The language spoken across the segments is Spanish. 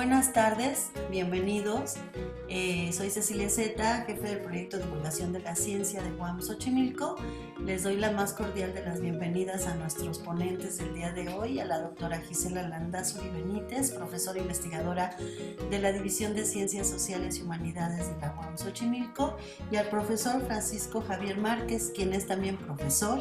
Buenas tardes, bienvenidos. Soy Cecilia Zeta, jefe del proyecto de divulgación de la ciencia de UAM Xochimilco. Les doy la más cordial de las bienvenidas a nuestros ponentes del día de hoy, a la doctora Gisela Landázuri Benítez, profesora investigadora de la División de Ciencias Sociales y Humanidades de la UAM Xochimilco, y al profesor Francisco Javier Márquez, quien es también profesor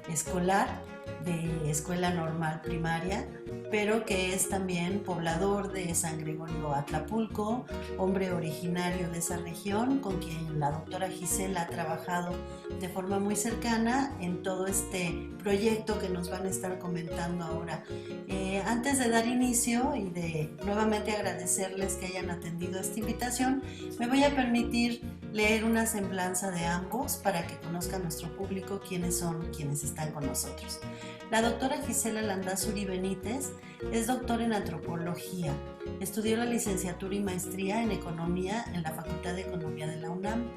escolar de escuela normal primaria, pero que es también poblador de San Gregorio Atlapulco, hombre originario de esa región, con quien la doctora Gisela ha trabajado de forma muy cercana en todo este proyecto que nos van a estar comentando ahora. Antes de dar inicio y de nuevamente agradecerles que hayan atendido esta invitación, me voy a permitir leer una semblanza de ambos para que conozca nuestro público quiénes son quienes están con nosotros. La doctora Gisela Landázuri Benítez es doctora en antropología. Estudió la licenciatura y maestría en economía en la Facultad de Economía de la UNAM.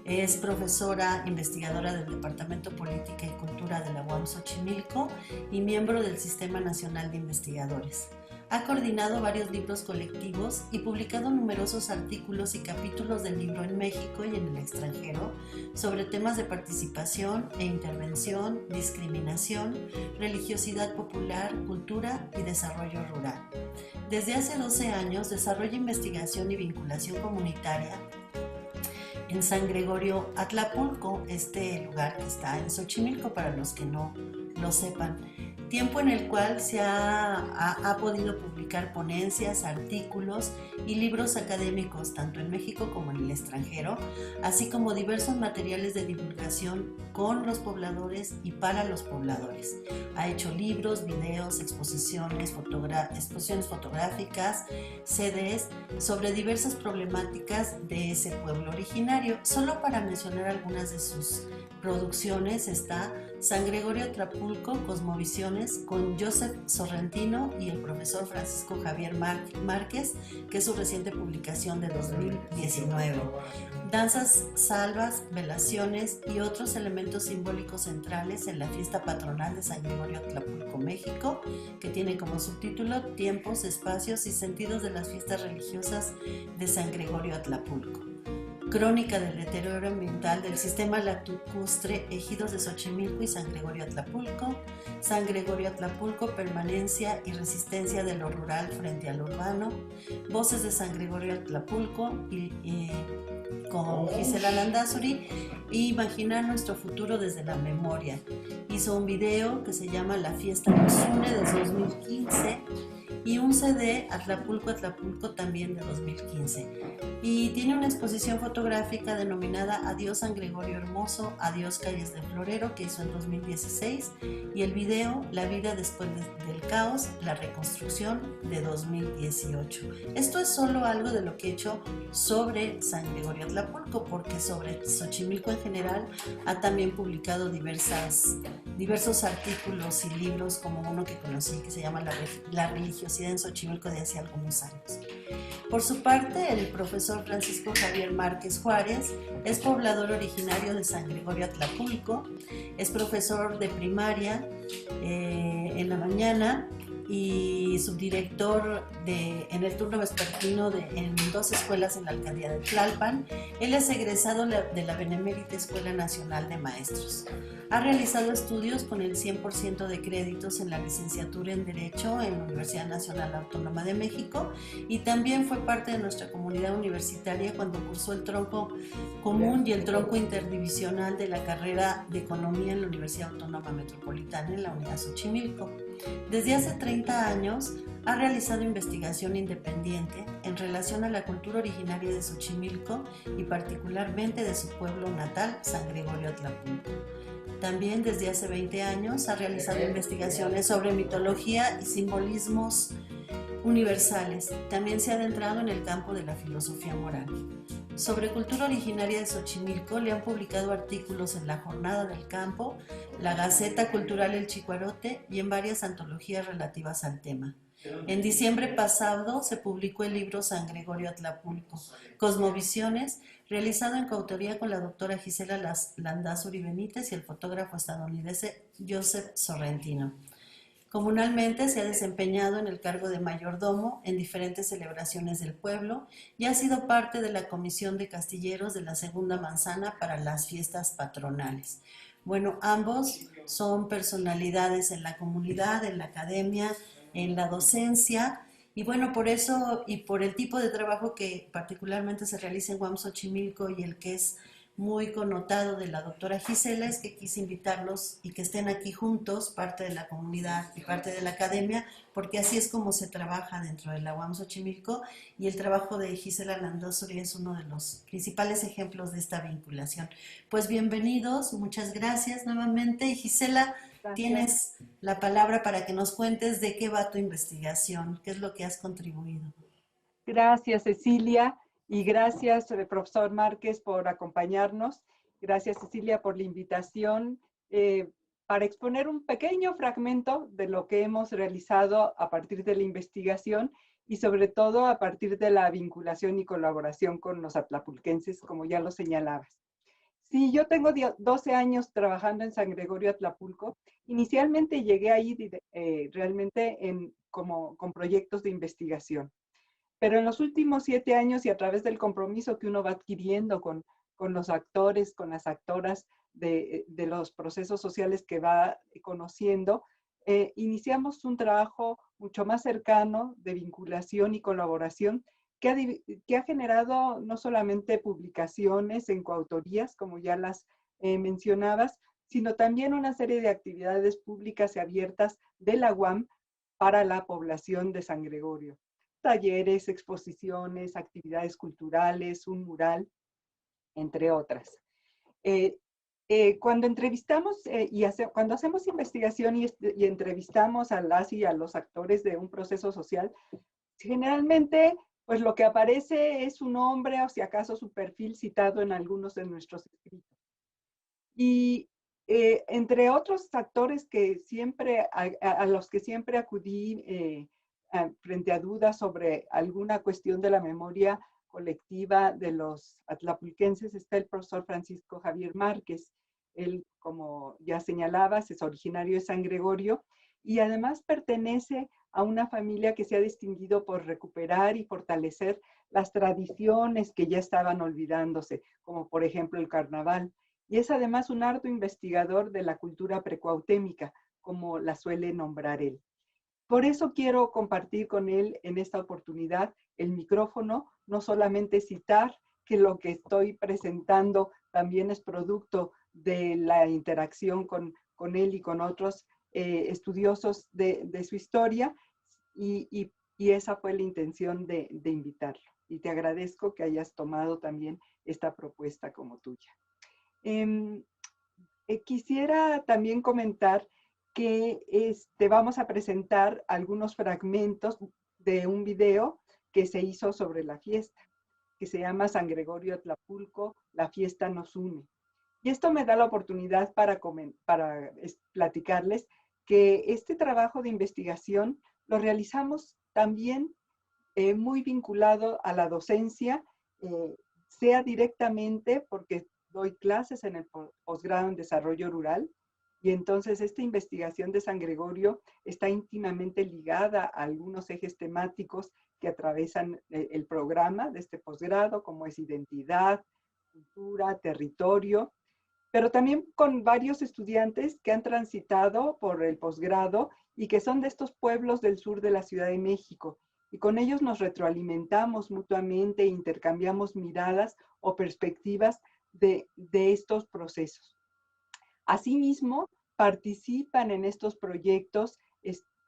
Es profesora investigadora del Departamento Política y Cultura de la UAM Xochimilco y miembro del Sistema Nacional de Investigadores. Ha coordinado varios libros colectivos y publicado numerosos artículos y capítulos del libro en México y en el extranjero sobre temas de participación e intervención, discriminación, religiosidad popular, cultura y desarrollo rural. Desde hace 12 años desarrolla investigación y vinculación comunitaria en San Gregorio Atlapulco, este lugar que está en Xochimilco para los que no lo sepan. Tiempo en el cual se ha podido publicar ponencias, artículos y libros académicos tanto en México como en el extranjero, así como diversos materiales de divulgación con los pobladores y para los pobladores. Ha hecho libros, videos, exposiciones fotográficas, CDs sobre diversas problemáticas de ese pueblo originario. Solo para mencionar algunas de sus producciones está San Gregorio Atlapulco, Cosmovisiones, con Joseph Sorrentino y el profesor Francisco Javier Márquez, que es su reciente publicación de 2019. Danzas salvas, velaciones y otros elementos simbólicos centrales en la fiesta patronal de San Gregorio Atlapulco, México, que tiene como subtítulo Tiempos, espacios y sentidos de las fiestas religiosas de San Gregorio Atlapulco. Crónica del deterioro ambiental del sistema lacustre, ejidos de Xochimilco y San Gregorio Atlapulco. San Gregorio Atlapulco, permanencia y resistencia de lo rural frente a lo urbano. Voces de San Gregorio Atlapulco con Gisela Landázuri. Imaginar nuestro futuro desde la memoria. Hizo un video que se llama La Fiesta Nos Une de 2015 y un CD Atlapulco también de 2015. Y tiene una exposición fotográfica denominada Adiós San Gregorio Hermoso, Adiós Calles de Florero, que hizo en 2016, y el video La vida después del caos, la reconstrucción, de 2018. Esto es solo algo de lo que he hecho sobre San Gregorio Atlapulco, porque sobre Xochimilco en general ha también publicado diversos artículos y libros, como uno que conocí que se llama La religiosidad en Xochimilco, de hace algunos años. Por su parte, el profesor Francisco Javier Márquez Juárez es poblador originario de San Gregorio Atlapulco, es profesor de primaria en la mañana y subdirector en el turno vespertino en 2 escuelas en la alcaldía de Tlalpan. Él es egresado de la Benemérita Escuela Nacional de Maestros. Ha realizado estudios con el 100% de créditos en la licenciatura en Derecho en la Universidad Nacional Autónoma de México y también fue parte de nuestra comunidad universitaria cuando cursó el tronco común y el tronco interdivisional de la carrera de Economía en la Universidad Autónoma Metropolitana en la Unidad Xochimilco. Desde hace 30 años ha realizado investigación independiente en relación a la cultura originaria de Xochimilco y particularmente de su pueblo natal, San Gregorio Atlapulco. También desde hace 20 años ha realizado investigaciones sobre mitología y simbolismos universales. También se ha adentrado en el campo de la filosofía moral. Sobre cultura originaria de Xochimilco le han publicado artículos en La Jornada del Campo, la Gaceta Cultural El Chicuarote y en varias antologías relativas al tema. En diciembre pasado se publicó el libro San Gregorio Atlapulco, Cosmovisiones, realizado en coautoría con la doctora Gisela Landázuri Benítez y el fotógrafo estadounidense Joseph Sorrentino. Comunalmente se ha desempeñado en el cargo de mayordomo en diferentes celebraciones del pueblo y ha sido parte de la Comisión de Castilleros de la Segunda Manzana para las fiestas patronales. Bueno, ambos son personalidades en la comunidad, en la academia, en la docencia, y bueno, por eso y por el tipo de trabajo que particularmente se realiza en Xochimilco y el que es muy connotado de la doctora Gisela, es que quise invitarlos y que estén aquí juntos, parte de la comunidad y parte de la academia, porque así es como se trabaja dentro de la UAM Xochimilco, y el trabajo de Gisela Landosuri es uno de los principales ejemplos de esta vinculación. Pues bienvenidos, muchas gracias nuevamente, y Gisela, Gracias. tienes la palabra para que nos cuentes de qué va tu investigación, qué es lo que has contribuido. Gracias, Cecilia, y gracias, profesor Márquez, por acompañarnos. Gracias, Cecilia, por la invitación para exponer un pequeño fragmento de lo que hemos realizado a partir de la investigación y sobre todo a partir de la vinculación y colaboración con los atlapulquenses, como ya lo señalabas. Sí, yo tengo 12 años trabajando en San Gregorio Atlapulco. Inicialmente llegué ahí realmente con proyectos de investigación. Pero en los últimos 7 años y a través del compromiso que uno va adquiriendo con los actores, con las actoras de los procesos sociales que va conociendo, iniciamos un trabajo mucho más cercano de vinculación y colaboración que ha generado no solamente publicaciones en coautorías, como ya las mencionabas, sino también una serie de actividades públicas y abiertas de la UAM para la población de San Gregorio. Talleres, exposiciones, actividades culturales, un mural, entre otras. Eh, cuando entrevistamos cuando hacemos investigación y entrevistamos a las y a los actores de un proceso social, generalmente pues lo que aparece es su nombre o si acaso su perfil citado en algunos de nuestros escritos. Y entre otros actores que siempre, a los que siempre acudí frente a dudas sobre alguna cuestión de la memoria colectiva de los atlapulquenses, está el profesor Francisco Javier Márquez. Él, como ya señalabas, es originario de San Gregorio y además pertenece a una familia que se ha distinguido por recuperar y fortalecer las tradiciones que ya estaban olvidándose, como por ejemplo el carnaval. Y es además un arduo investigador de la cultura precuautémica, como la suele nombrar él. Por eso quiero compartir con él en esta oportunidad el micrófono, no solamente citar que lo que estoy presentando también es producto de la interacción con él y con otros estudiosos de su historia, y esa fue la intención de invitarlo. Y te agradezco que hayas tomado también esta propuesta como tuya. Quisiera también comentar que vamos a presentar algunos fragmentos de un video que se hizo sobre la fiesta, que se llama San Gregorio Atlapulco, la fiesta nos une. Y esto me da la oportunidad para platicarles que este trabajo de investigación lo realizamos también muy vinculado a la docencia, sea directamente porque doy clases en el posgrado en desarrollo rural, y entonces esta investigación de San Gregorio está íntimamente ligada a algunos ejes temáticos que atravesan el programa de este posgrado, como es identidad, cultura, territorio, pero también con varios estudiantes que han transitado por el posgrado y que son de estos pueblos del sur de la Ciudad de México. Y con ellos nos retroalimentamos mutuamente e intercambiamos miradas o perspectivas de estos procesos. Asimismo, participan en estos proyectos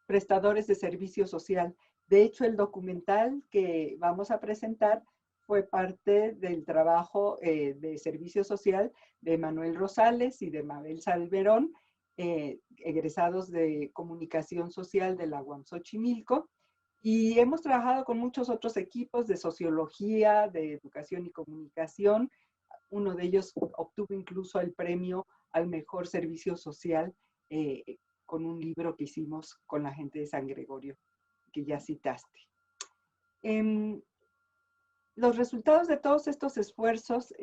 prestadores de servicio social. De hecho, el documental que vamos a presentar fue parte del trabajo de servicio social de Manuel Rosales y de Mabel Salverón, egresados de comunicación social de la UAM Xochimilco. Y hemos trabajado con muchos otros equipos de sociología, de educación y comunicación. Uno de ellos obtuvo incluso el premio al mejor servicio social con un libro que hicimos con la gente de San Gregorio, que ya citaste. Los resultados de todos estos esfuerzos,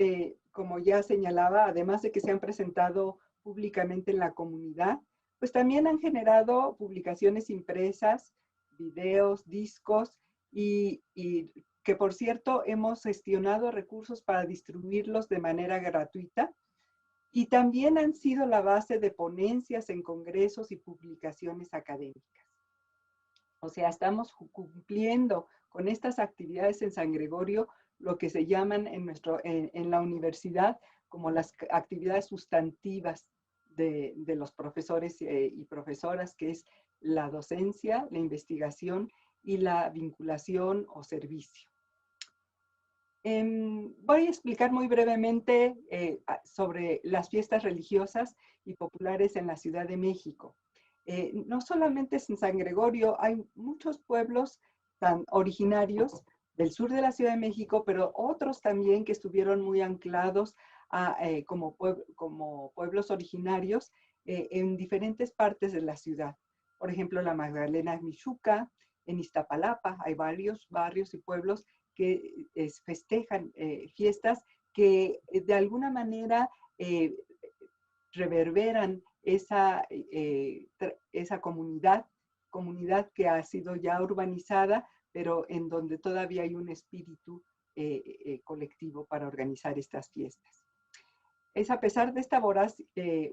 como ya señalaba, además de que se han presentado públicamente en la comunidad, pues también han generado publicaciones impresas, videos, discos y que por cierto hemos gestionado recursos para distribuirlos de manera gratuita y también han sido la base de ponencias en congresos y publicaciones académicas. O sea, estamos cumpliendo con estas actividades en San Gregorio lo que se llaman en la universidad como las actividades sustantivas de los profesores y profesoras, que es la docencia, la investigación y la vinculación o servicio. Voy a explicar muy brevemente sobre las fiestas religiosas y populares en la Ciudad de México. No solamente es en San Gregorio, hay muchos pueblos tan originarios del sur de la Ciudad de México, pero otros también que estuvieron muy anclados como pueblos originarios en diferentes partes de la ciudad. Por ejemplo, la Magdalena Mixhuca, en Iztapalapa, hay varios barrios y pueblos que festejan fiestas que de alguna manera reverberan esa comunidad que ha sido ya urbanizada, pero en donde todavía hay un espíritu colectivo para organizar estas fiestas. Es a pesar de esta voraz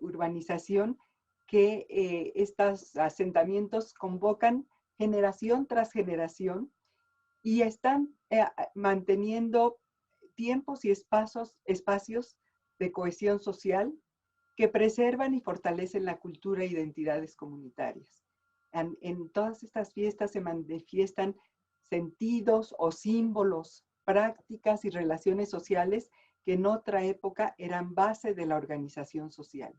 urbanización que estos asentamientos convocan generación tras generación y están manteniendo tiempos y espacios de cohesión social que preservan y fortalecen la cultura e identidades comunitarias. En todas estas fiestas se manifiestan sentidos o símbolos, prácticas y relaciones sociales que en otra época eran base de la organización social.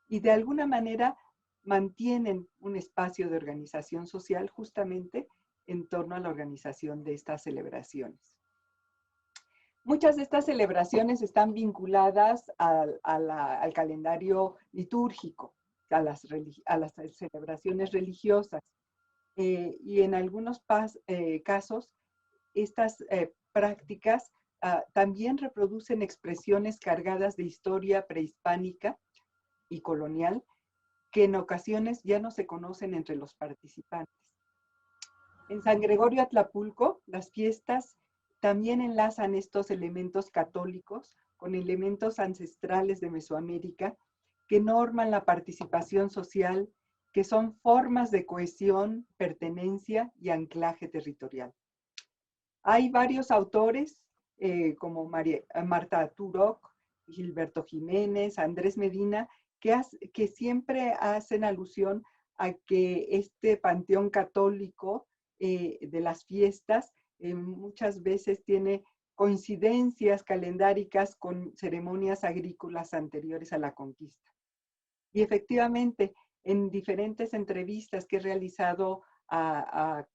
Y de alguna manera mantienen un espacio de organización social justamente en torno a la organización de estas celebraciones. Muchas de estas celebraciones están vinculadas al calendario litúrgico, a las celebraciones religiosas. Y en algunos casos, estas prácticas también reproducen expresiones cargadas de historia prehispánica y colonial que en ocasiones ya no se conocen entre los participantes. En San Gregorio Atlapulco, las fiestas también enlazan estos elementos católicos con elementos ancestrales de Mesoamérica que norman la participación social, que son formas de cohesión, pertenencia y anclaje territorial. Hay varios autores como Marta Turok, Gilberto Jiménez, Andrés Medina, que siempre hacen alusión a que este panteón católico de las fiestas muchas veces tiene coincidencias calendáricas con ceremonias agrícolas anteriores a la conquista. Y efectivamente, en diferentes entrevistas que he realizado a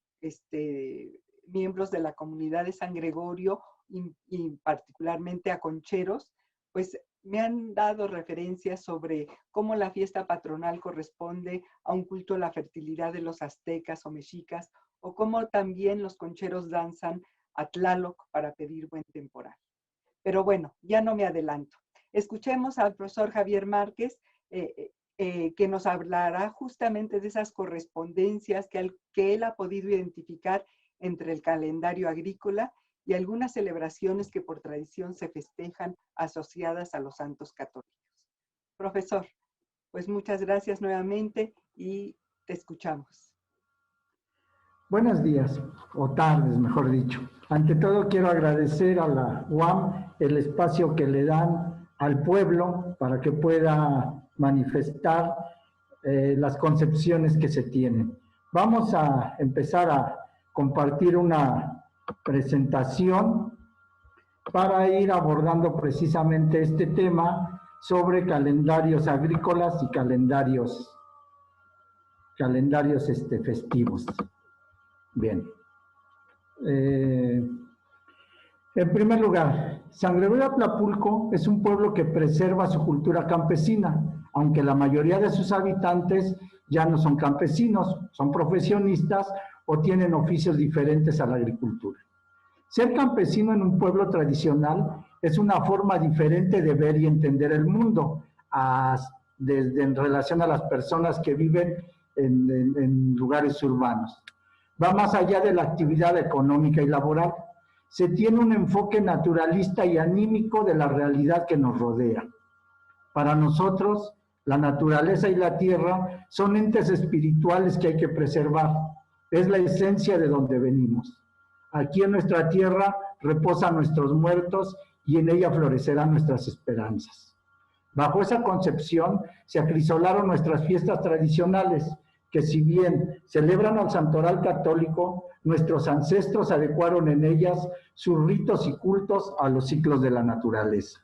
miembros de la comunidad de San Gregorio y particularmente a concheros, pues me han dado referencias sobre cómo la fiesta patronal corresponde a un culto a la fertilidad de los aztecas o mexicas, o cómo también los concheros danzan a Tlaloc para pedir buen temporal. Pero bueno, ya no me adelanto. Escuchemos al profesor Javier Márquez, que nos hablará justamente de esas correspondencias que él ha podido identificar entre el calendario agrícola y algunas celebraciones que por tradición se festejan asociadas a los santos católicos. Profesor, pues muchas gracias nuevamente y te escuchamos. Buenos días, o tardes, mejor dicho. Ante todo quiero agradecer a la UAM el espacio que le dan al pueblo para que pueda manifestar las concepciones que se tienen. Vamos a empezar a compartir una presentación para ir abordando precisamente este tema sobre calendarios agrícolas y calendarios festivos. Bien. En primer lugar, San Gregorio Atlapulco es un pueblo que preserva su cultura campesina, aunque la mayoría de sus habitantes ya no son campesinos, son profesionistas o tienen oficios diferentes a la agricultura. Ser campesino en un pueblo tradicional es una forma diferente de ver y entender el mundo, en relación a las personas que viven en lugares urbanos. Va más allá de la actividad económica y laboral. Se tiene un enfoque naturalista y anímico de la realidad que nos rodea. Para nosotros, la naturaleza y la tierra son entes espirituales que hay que preservar. Es la esencia de donde venimos. Aquí en nuestra tierra reposan nuestros muertos y en ella florecerán nuestras esperanzas. Bajo esa concepción se acrisolaron nuestras fiestas tradicionales, que si bien celebran al santoral católico, nuestros ancestros adecuaron en ellas sus ritos y cultos a los ciclos de la naturaleza.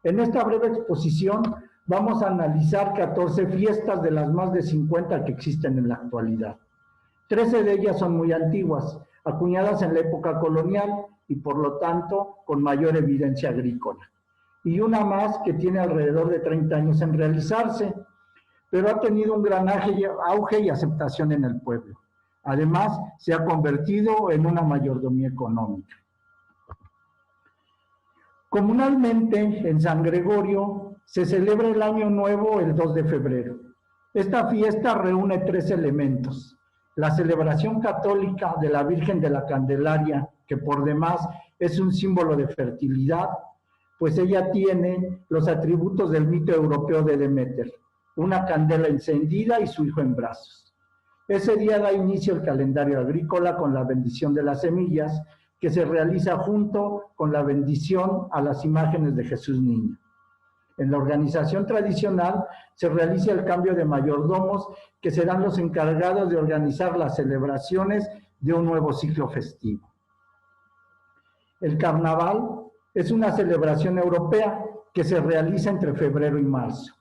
En esta breve exposición vamos a analizar 14 fiestas de las más de 50 que existen en la actualidad. 13 de ellas son muy antiguas, acuñadas en la época colonial y por lo tanto con mayor evidencia agrícola. Y una más que tiene alrededor de 30 años en realizarse, pero ha tenido un gran auge y aceptación en el pueblo. Además, se ha convertido en una mayordomía económica. Comunalmente, en San Gregorio, se celebra el Año Nuevo el 2 de febrero. Esta fiesta reúne 3 elementos. La celebración católica de la Virgen de la Candelaria, que por demás es un símbolo de fertilidad, pues ella tiene los atributos del mito europeo de Deméter, una candela encendida y su hijo en brazos. Ese día da inicio el calendario agrícola con la bendición de las semillas, que se realiza junto con la bendición a las imágenes de Jesús Niño. En la organización tradicional se realiza el cambio de mayordomos, que serán los encargados de organizar las celebraciones de un nuevo ciclo festivo. El carnaval es una celebración europea que se realiza entre febrero y marzo.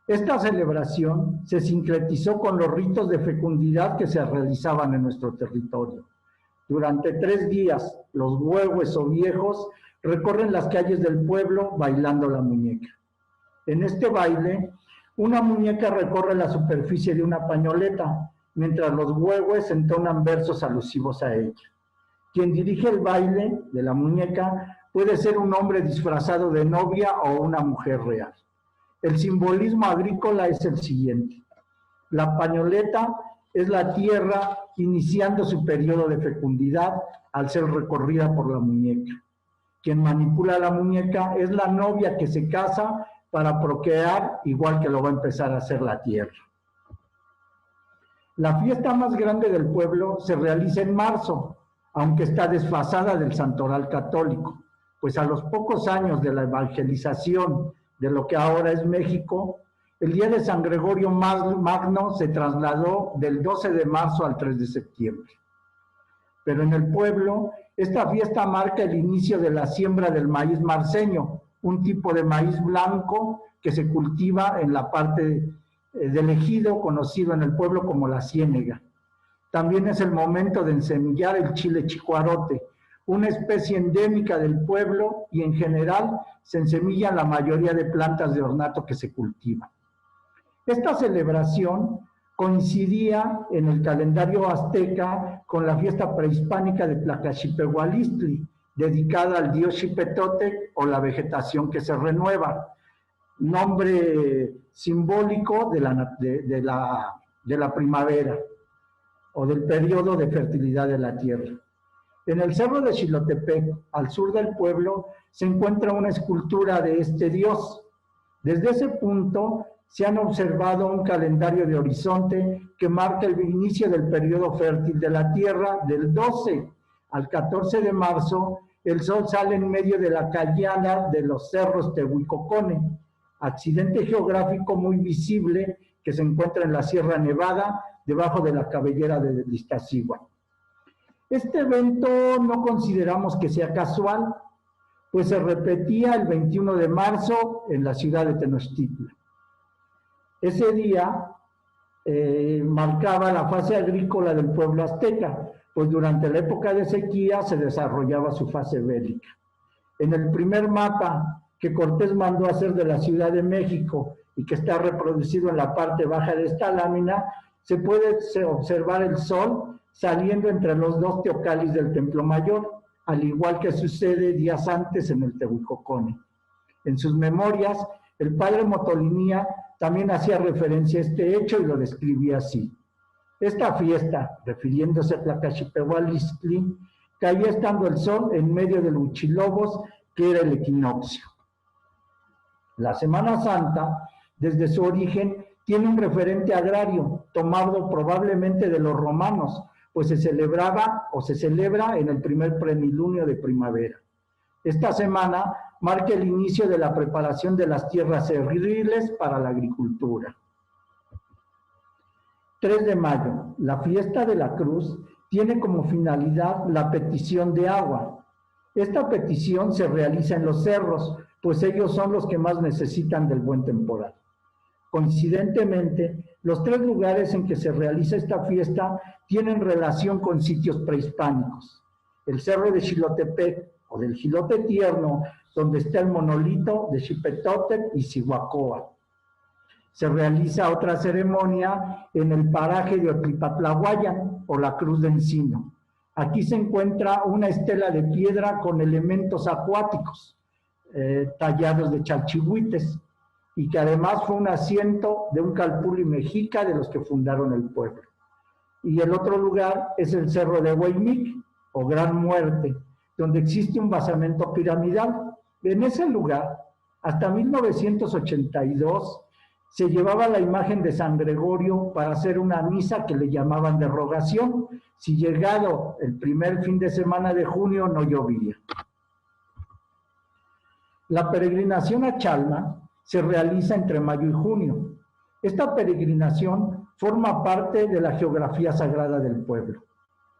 Esta celebración se sincretizó con los ritos de fecundidad que se realizaban en nuestro territorio. Durante 3 días, los huehues o viejos recorren las calles del pueblo bailando la muñeca. En este baile, una muñeca recorre la superficie de una pañoleta, mientras los huehues entonan versos alusivos a ella. Quien dirige el baile de la muñeca puede ser un hombre disfrazado de novia o una mujer real. El simbolismo agrícola es el siguiente. La pañoleta es la tierra iniciando su periodo de fecundidad al ser recorrida por la muñeca. Quien manipula la muñeca es la novia que se casa para procrear, igual que lo va a empezar a hacer la tierra. La fiesta más grande del pueblo se realiza en marzo, aunque está desfasada del santoral católico, pues a los pocos años de la evangelización de lo que ahora es México, el día de San Gregorio Magno se trasladó del 12 de marzo al 3 de septiembre. Pero en el pueblo, esta fiesta marca el inicio de la siembra del maíz marceño, un tipo de maíz blanco que se cultiva en la parte del ejido conocido en el pueblo como la ciénega. También es el momento de ensemillar el chile chicuarote, una especie endémica del pueblo, y en general se ensemillan la mayoría de plantas de ornato que se cultivan. Esta celebración coincidía en el calendario azteca con la fiesta prehispánica de Tlacaxipehualistli, dedicada al dios Xipetotec o la vegetación que se renueva, nombre simbólico de la primavera o del periodo de fertilidad de la tierra. En el cerro de Xilotepec, al sur del pueblo, se encuentra una escultura de este dios. Desde ese punto se han observado un calendario de horizonte que marca el inicio del periodo fértil de la tierra. Del 12 al 14 de marzo, el sol sale en medio de la callana de los cerros Tehuicocone, accidente geográfico muy visible que se encuentra en la Sierra Nevada, debajo de la cabellera de Iztaccíhuatl. Este evento no consideramos que sea casual, pues se repetía el 21 de marzo en la ciudad de Tenochtitlan. Ese día marcaba la fase agrícola del pueblo azteca, pues durante la época de sequía se desarrollaba su fase bélica. En el primer mapa que Cortés mandó hacer de la Ciudad de México y que está reproducido en la parte baja de esta lámina, se puede observar el sol saliendo entre los 2 teocalis del Templo Mayor, al igual que sucede días antes en el Tehuicocone. En sus memorias, El padre Motolinía también hacía referencia a este hecho y lo describía así. Esta fiesta, refiriéndose a Tlacaxipehualistli, caía estando el sol en medio del Huichilobos, que era el equinoccio. La Semana Santa, desde su origen, tiene un referente agrario, tomado probablemente de los romanos, pues se celebraba o se celebra en el primer plenilunio de primavera. Esta semana marca el inicio de la preparación de las tierras cerriles para la agricultura. 3 de mayo, la fiesta de la Cruz tiene como finalidad la petición de agua. Esta petición se realiza en los cerros, pues ellos son los que más necesitan del buen temporal. Coincidentemente, los 3 lugares en que se realiza esta fiesta tienen relación con sitios prehispánicos. El cerro de Xilotepec, o del Jilote Tierno, donde está el monolito de Xipetotep y Cihuacóa. Se realiza otra ceremonia en el paraje de Otlipatlahuayan, o la Cruz de Encino. Aquí se encuentra una estela de piedra con elementos acuáticos, tallados de chalchihuites, y que además fue un asiento de un calpulli mexica de los que fundaron el pueblo. Y el otro lugar es el cerro de Huaymic, o Gran Muerte, donde existe un basamento piramidal. En ese lugar, hasta 1982, se llevaba la imagen de San Gregorio para hacer una misa que le llamaban de rogación, si llegado el primer fin de semana de junio no llovía. La peregrinación a Chalma se realiza entre mayo y junio. Esta peregrinación forma parte de la geografía sagrada del pueblo.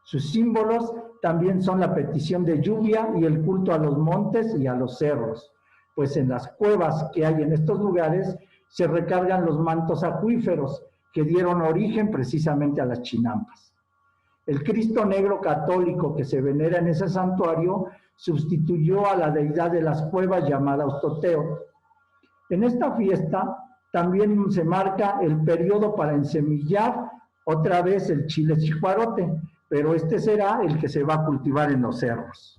Sus símbolos también son la petición de lluvia y el culto a los montes y a los cerros, pues en las cuevas que hay en estos lugares se recargan los mantos acuíferos que dieron origen precisamente a las chinampas. El Cristo Negro católico que se venera en ese santuario sustituyó a la deidad de las cuevas llamada Ostoteo. En esta fiesta también se marca el periodo para ensemillar otra vez el chile chihuarote, pero este será el que se va a cultivar en los cerros.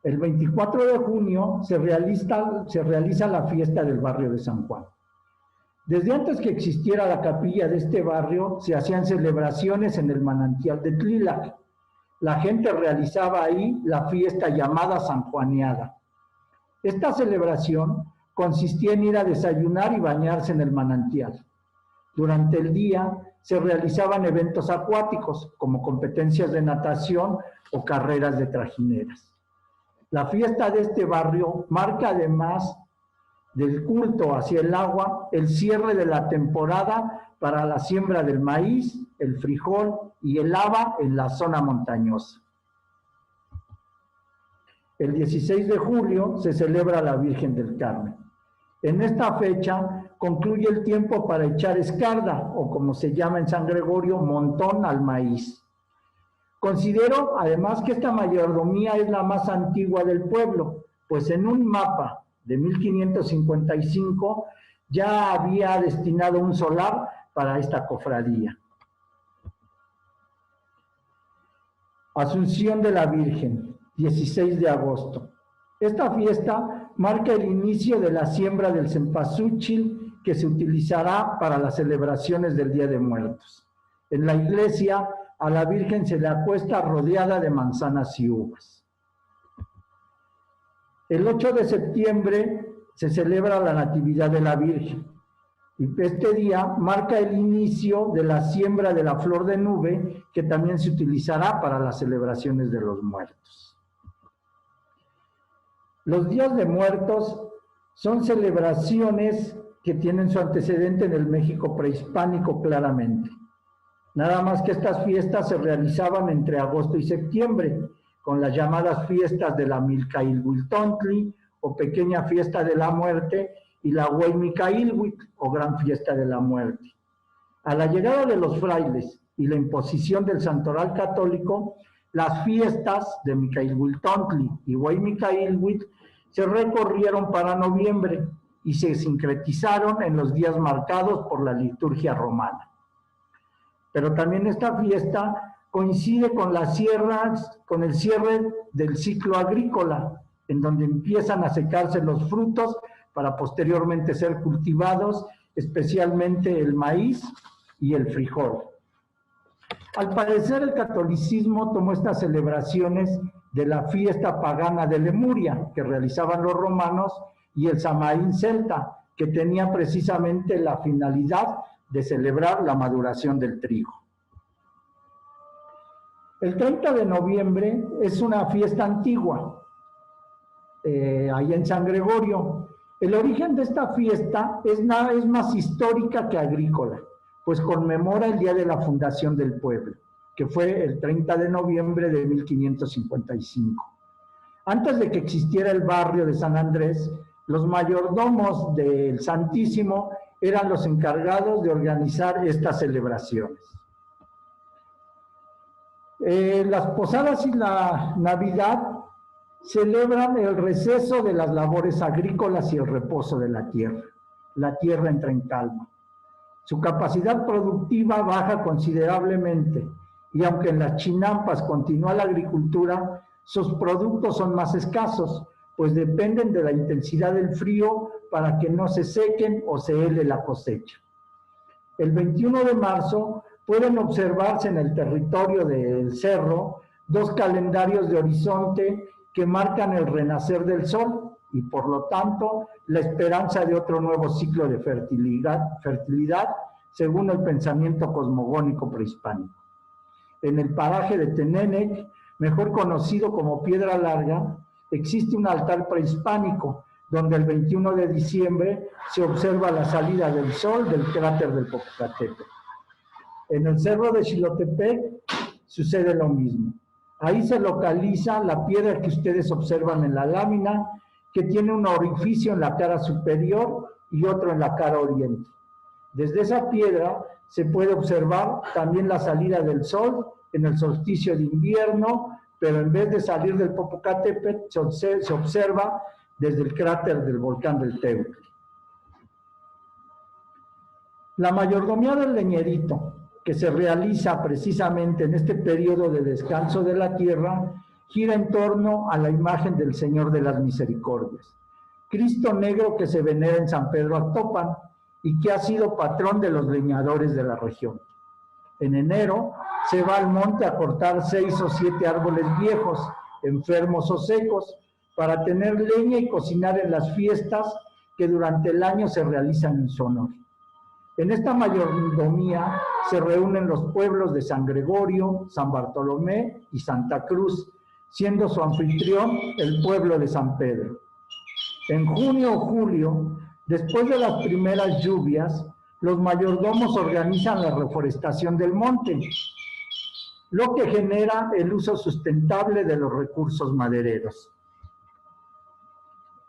El 24 de junio se realiza la fiesta del barrio de San Juan. Desde antes que existiera la capilla de este barrio, se hacían celebraciones en el manantial de Tlilac. La gente realizaba ahí la fiesta llamada Sanjuaneada. Esta celebración consistía en ir a desayunar y bañarse en el manantial. Durante el día se realizaban eventos acuáticos, como competencias de natación o carreras de trajineras. La fiesta de este barrio marca, además del culto hacia el agua, el cierre de la temporada para la siembra del maíz, el frijol y el haba en la zona montañosa. El 16 de julio se celebra la Virgen del Carmen. En esta fecha concluye el tiempo para echar escarda, o como se llama en San Gregorio, montón al maíz. Considero además que esta mayordomía es la más antigua del pueblo, pues en un mapa de 1555 ya había destinado un solar para esta cofradía. Asunción de la Virgen, 16 de agosto. Esta fiesta marca el inicio de la siembra del cempasúchil que se utilizará para las celebraciones del Día de Muertos. En la iglesia, a la Virgen se le acuesta rodeada de manzanas y uvas. El 8 de septiembre se celebra la Natividad de la Virgen. Y este día marca el inicio de la siembra de la flor de nube, que también se utilizará para las celebraciones de los muertos. Los días de muertos son celebraciones que tienen su antecedente en el México prehispánico claramente. Nada más que estas fiestas se realizaban entre agosto y septiembre, con las llamadas fiestas de la Milcailhuiltontli, o pequeña fiesta de la muerte, y la Huaymicailhuitl, o gran fiesta de la muerte. A la llegada de los frailes y la imposición del santoral católico, las fiestas de Micailhuiltontli y Huaymicailhuitl se recorrieron para noviembre y se sincretizaron en los días marcados por la liturgia romana. Pero también esta fiesta coincide con el cierre del ciclo agrícola, en donde empiezan a secarse los frutos para posteriormente ser cultivados, especialmente el maíz y el frijol. Al parecer, el catolicismo tomó estas celebraciones de la fiesta pagana de Lemuria, que realizaban los romanos, y el Samaín celta, que tenía precisamente la finalidad de celebrar la maduración del trigo. El 30 de noviembre es una fiesta antigua, ahí en San Gregorio. El origen de esta fiesta es más histórica que agrícola, pues conmemora el día de la fundación del pueblo, que fue el 30 de noviembre de 1555. Antes de que existiera el barrio de San Andrés, los mayordomos del Santísimo eran los encargados de organizar estas celebraciones. Las posadas y la Navidad celebran el receso de las labores agrícolas y el reposo de la tierra. La tierra entra en calma. Su capacidad productiva baja considerablemente y aunque en las chinampas continúa la agricultura, sus productos son más escasos, pues dependen de la intensidad del frío para que no se sequen o se hele la cosecha. El 21 de marzo pueden observarse en el territorio del cerro 2 calendarios de horizonte que marcan el renacer del sol y por lo tanto la esperanza de otro nuevo ciclo de fertilidad según el pensamiento cosmogónico prehispánico. En el paraje de Tenenec, mejor conocido como Piedra Larga, existe un altar prehispánico donde el 21 de diciembre se observa la salida del sol del cráter del Popocatépetl. En el cerro de Xilotepec sucede lo mismo. Ahí se localiza la piedra que ustedes observan en la lámina, que tiene un orificio en la cara superior y otro en la cara oriente. Desde esa piedra se puede observar también la salida del sol en el solsticio de invierno, pero en vez de salir del Popocatépetl, se observa desde el cráter del volcán del Teutl. La mayordomía del leñerito, que se realiza precisamente en este periodo de descanso de la tierra, gira en torno a la imagen del Señor de las Misericordias, Cristo negro que se venera en San Pedro Actopan y que ha sido patrón de los leñadores de la región. En enero se va al monte a cortar 6 o 7 árboles viejos, enfermos o secos, para tener leña y cocinar en las fiestas que durante el año se realizan en su honor. En esta mayordomía se reúnen los pueblos de San Gregorio, San Bartolomé y Santa Cruz, siendo su anfitrión el pueblo de San Pedro. En junio o julio, después de las primeras lluvias, los mayordomos organizan la reforestación del monte, lo que genera el uso sustentable de los recursos madereros.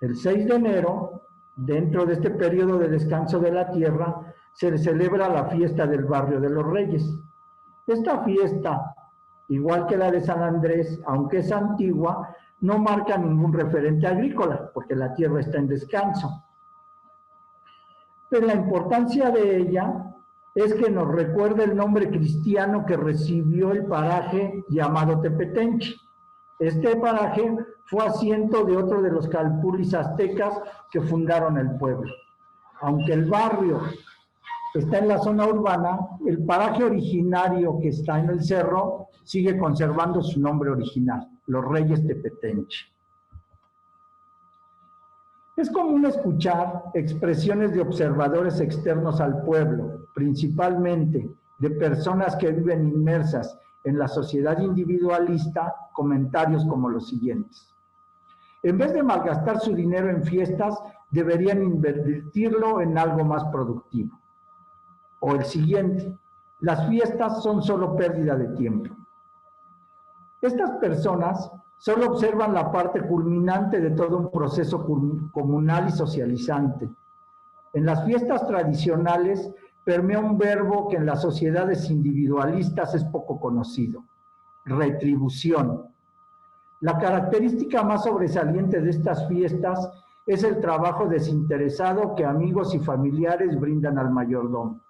El 6 de enero, dentro de este periodo de descanso de la tierra, se celebra la fiesta del Barrio de los Reyes. Esta fiesta, igual que la de San Andrés, aunque es antigua, no marca ningún referente agrícola, porque la tierra está en descanso. Pero la importancia de ella es que nos recuerda el nombre cristiano que recibió el paraje llamado Tepetenchi. Este paraje fue asiento de otro de los calpulis aztecas que fundaron el pueblo. Aunque el barrio está en la zona urbana, el paraje originario que está en el cerro sigue conservando su nombre original, los Reyes Tepetenchi. Es común escuchar expresiones de observadores externos al pueblo, principalmente de personas que viven inmersas en la sociedad individualista, comentarios como los siguientes. En vez de malgastar su dinero en fiestas, deberían invertirlo en algo más productivo. O el siguiente, las fiestas son solo pérdida de tiempo. Estas personas solo observan la parte culminante de todo un proceso comunal y socializante. En las fiestas tradicionales permea un verbo que en las sociedades individualistas es poco conocido: retribución. La característica más sobresaliente de estas fiestas es el trabajo desinteresado que amigos y familiares brindan al mayordomo.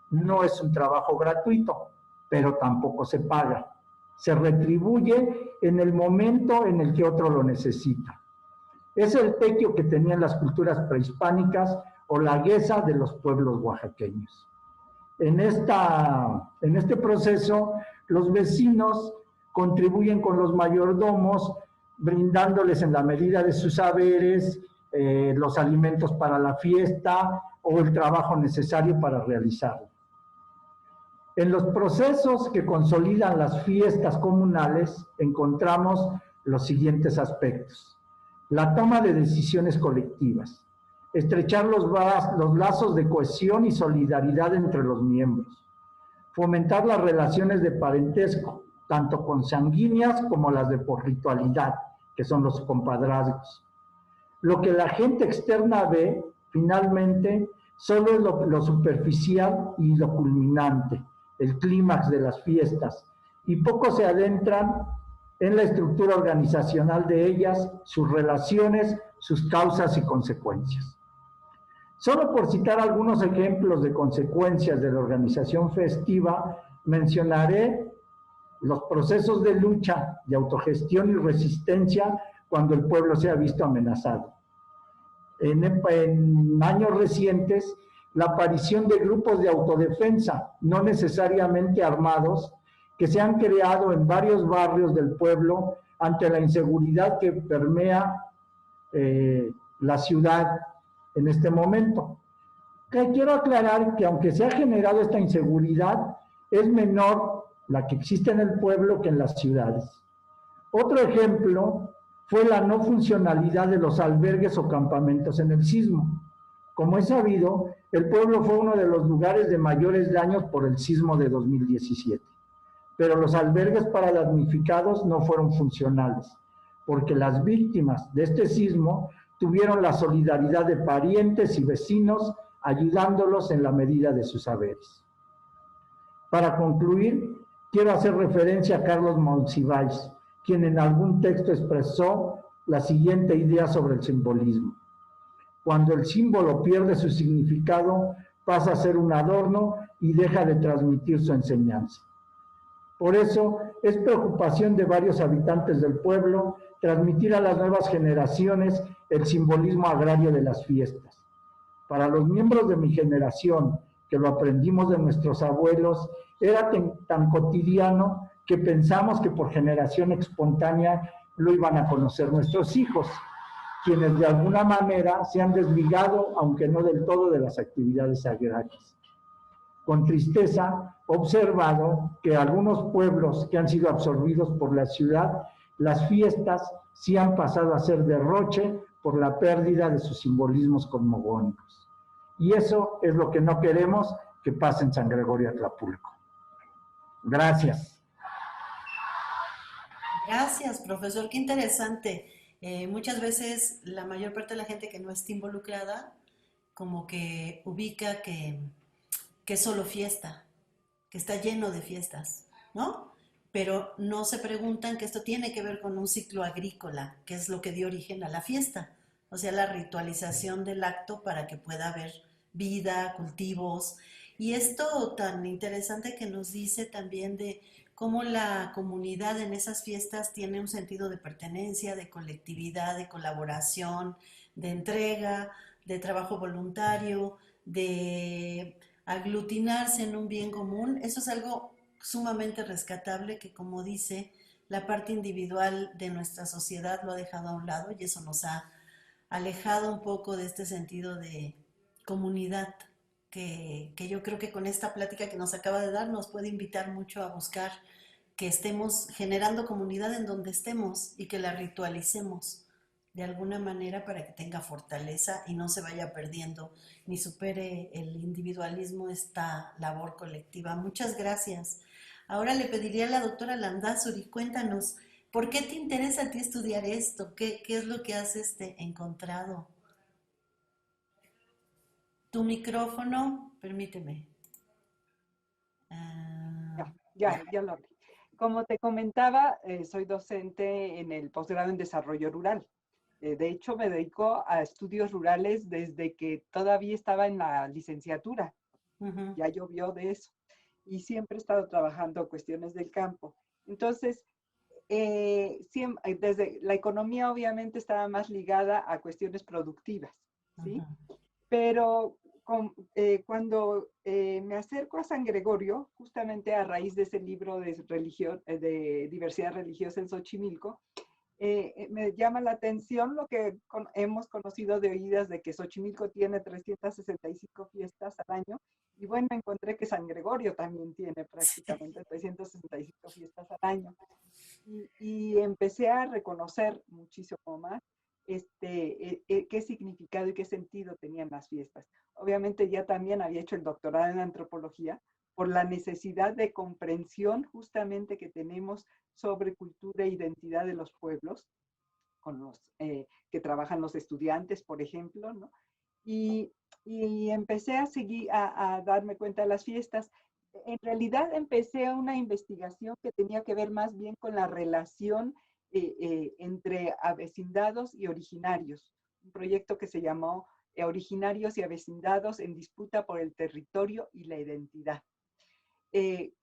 No es un trabajo gratuito, pero tampoco se paga. Se retribuye en el momento en el que otro lo necesita. Es el tequio que tenían las culturas prehispánicas o la guesa de los pueblos oaxaqueños. En este proceso, los vecinos contribuyen con los mayordomos, brindándoles en la medida de sus saberes los alimentos para la fiesta o el trabajo necesario para realizarlo. En los procesos que consolidan las fiestas comunales encontramos los siguientes aspectos: la toma de decisiones colectivas, estrechar los lazos de cohesión y solidaridad entre los miembros, fomentar las relaciones de parentesco, tanto consanguíneas como las de por ritualidad, que son los compadrazgos. Lo que la gente externa ve, finalmente, solo es lo superficial y lo culminante, el clímax de las fiestas, y poco se adentran en la estructura organizacional de ellas, sus relaciones, sus causas y consecuencias. Solo por citar algunos ejemplos de consecuencias de la organización festiva, mencionaré los procesos de lucha, de autogestión y resistencia cuando el pueblo se ha visto amenazado. En años recientes, la aparición de grupos de autodefensa, no necesariamente armados, que se han creado en varios barrios del pueblo ante la inseguridad que permea la ciudad en este momento. Quiero aclarar que aunque se ha generado esta inseguridad, es menor la que existe en el pueblo que en las ciudades. Otro ejemplo fue la no funcionalidad de los albergues o campamentos en el sismo. Como es sabido, el pueblo fue uno de los lugares de mayores daños por el sismo de 2017. Pero los albergues para damnificados no fueron funcionales, porque las víctimas de este sismo tuvieron la solidaridad de parientes y vecinos, ayudándolos en la medida de sus saberes. Para concluir, quiero hacer referencia a Carlos Monsiváis, quien en algún texto expresó la siguiente idea sobre el simbolismo: cuando el símbolo pierde su significado, pasa a ser un adorno y deja de transmitir su enseñanza. Por eso, es preocupación de varios habitantes del pueblo transmitir a las nuevas generaciones el simbolismo agrario de las fiestas. Para los miembros de mi generación, que lo aprendimos de nuestros abuelos, era tan cotidiano que pensamos que por generación espontánea lo iban a conocer nuestros hijos, quienes de alguna manera se han desligado, aunque no del todo, de las actividades agrarias. Con tristeza, he observado que algunos pueblos que han sido absorbidos por la ciudad, las fiestas sí han pasado a ser derroche por la pérdida de sus simbolismos cosmogónicos. Y eso es lo que no queremos que pase en San Gregorio Atlapulco. Gracias. Gracias, profesor. Qué interesante. Muchas veces la mayor parte de la gente que no está involucrada como que ubica que es solo fiesta, que está lleno de fiestas, ¿no? Pero no se preguntan que esto tiene que ver con un ciclo agrícola, que es lo que dio origen a la fiesta, o sea, la ritualización del acto para que pueda haber vida, cultivos, y esto tan interesante que nos dice también de cómo la comunidad en esas fiestas tiene un sentido de pertenencia, de colectividad, de colaboración, de entrega, de trabajo voluntario, de aglutinarse en un bien común. Eso es algo sumamente rescatable que, como dice, la parte individual de nuestra sociedad lo ha dejado a un lado y eso nos ha alejado un poco de este sentido de comunidad que yo creo que con esta plática que nos acaba de dar nos puede invitar mucho a buscar que estemos generando comunidad en donde estemos y que la ritualicemos de alguna manera para que tenga fortaleza y no se vaya perdiendo ni supere el individualismo esta labor colectiva. Muchas gracias. Ahora le pediría a la doctora Landázuri, cuéntanos, ¿por qué te interesa a ti estudiar esto? ¿Qué es lo que has encontrado? Tu micrófono, permíteme. Ya lo abrí. Como te comentaba, soy docente en el posgrado en desarrollo rural. De hecho, me dedico a estudios rurales desde que todavía estaba en la licenciatura. Ya llovió de eso. Y siempre he estado trabajando cuestiones del campo. Entonces, desde la economía obviamente estaba más ligada a cuestiones productivas, ¿sí? Ujú. Pero cuando me acerco a San Gregorio, justamente a raíz de ese libro de religión, de diversidad religiosa en Xochimilco, me llama la atención lo que hemos conocido de oídas de que Xochimilco tiene 365 fiestas al año. Y bueno, encontré que San Gregorio también tiene prácticamente 365 fiestas al año. Y empecé a reconocer muchísimo más qué significado y qué sentido tenían las fiestas. Obviamente ya también había hecho el doctorado en antropología por la necesidad de comprensión justamente que tenemos sobre cultura e identidad de los pueblos, con los que trabajan los estudiantes, por ejemplo, ¿no? Y, y empecé a seguir, a darme cuenta de las fiestas. En realidad empecé una investigación que tenía que ver más bien con la relación entre avecindados y originarios. Un proyecto que se llamó Originarios y Avecindados en disputa por el territorio y la identidad.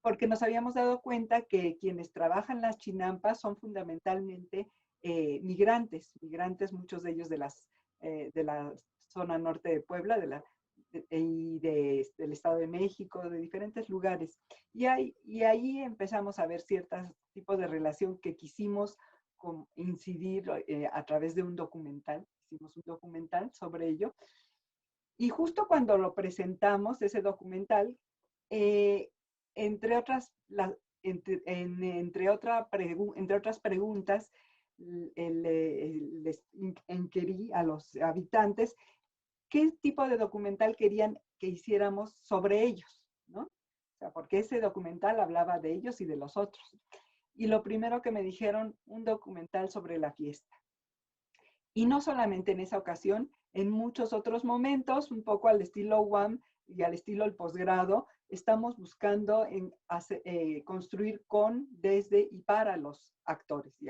Porque nos habíamos dado cuenta que quienes trabajan las chinampas son fundamentalmente migrantes, muchos de ellos de la zona norte de Puebla, del Estado de México, de diferentes lugares. Y ahí empezamos a ver ciertos tipos de relación que quisimos incidir a través de un documental. Hicimos un documental sobre ello. Y justo cuando lo presentamos, ese documental, eh, entre otras, entre otras preguntas, les inquirí a los habitantes qué tipo de documental querían que hiciéramos sobre ellos, ¿no? O sea, porque ese documental hablaba de ellos y de los otros. Y lo primero que me dijeron, un documental sobre la fiesta. Y no solamente en esa ocasión, en muchos otros momentos, un poco al estilo UAM y al estilo el posgrado, estamos buscando construir con, desde y para los actores y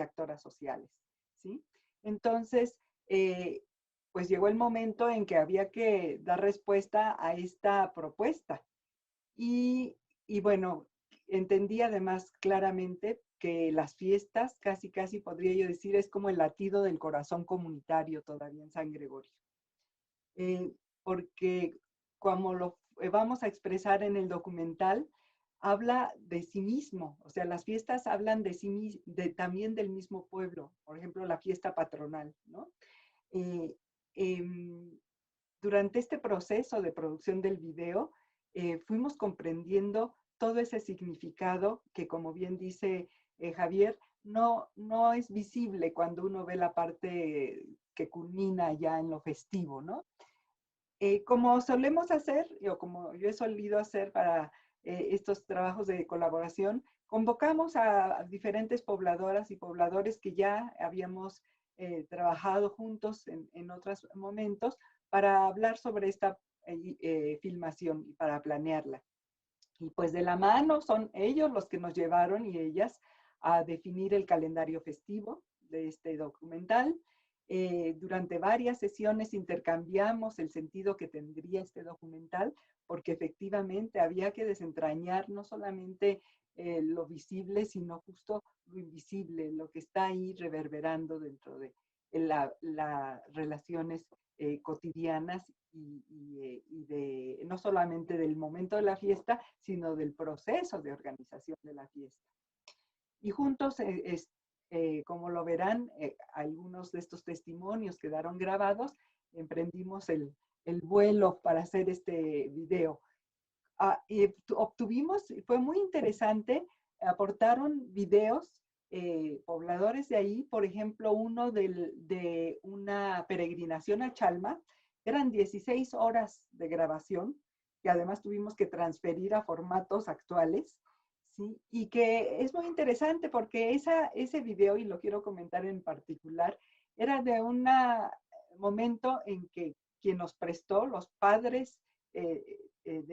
actoras sociales, ¿sí? Entonces, pues llegó el momento en que había que dar respuesta a esta propuesta. Y bueno, entendí además claramente que las fiestas, casi podría yo decir, es como el latido del corazón comunitario todavía en San Gregorio. Porque como lo vamos a expresar en el documental, habla de sí mismo, o sea, las fiestas hablan de sí también del mismo pueblo, por ejemplo, la fiesta patronal, ¿no? Eh, em, Durante este proceso de producción del video, fuimos comprendiendo todo ese significado que, como bien dice Javier, no es visible cuando uno ve la parte que culmina ya en lo festivo, ¿no? Como solemos hacer, o como yo he solido hacer para estos trabajos de colaboración, convocamos a diferentes pobladoras y pobladores que ya habíamos trabajado juntos en otros momentos para hablar sobre esta filmación y para planearla. Y pues de la mano son ellos los que nos llevaron y ellas a definir el calendario festivo de este documental. Durante varias sesiones intercambiamos el sentido que tendría este documental, porque efectivamente había que desentrañar no solamente lo visible, sino justo lo invisible, lo que está ahí reverberando dentro de las relaciones cotidianas y no solamente del momento de la fiesta, sino del proceso de organización de la fiesta. Y juntos, como lo verán, algunos de estos testimonios quedaron grabados, emprendimos el vuelo para hacer este video. Y obtuvimos, fue muy interesante, aportaron videos pobladores de ahí, por ejemplo, uno de una peregrinación a Chalma, eran 16 horas de grabación, que además tuvimos que transferir a formatos actuales, ¿sí? Y que es muy interesante porque ese video, y lo quiero comentar en particular, era de un momento en que quien nos prestó, los padres en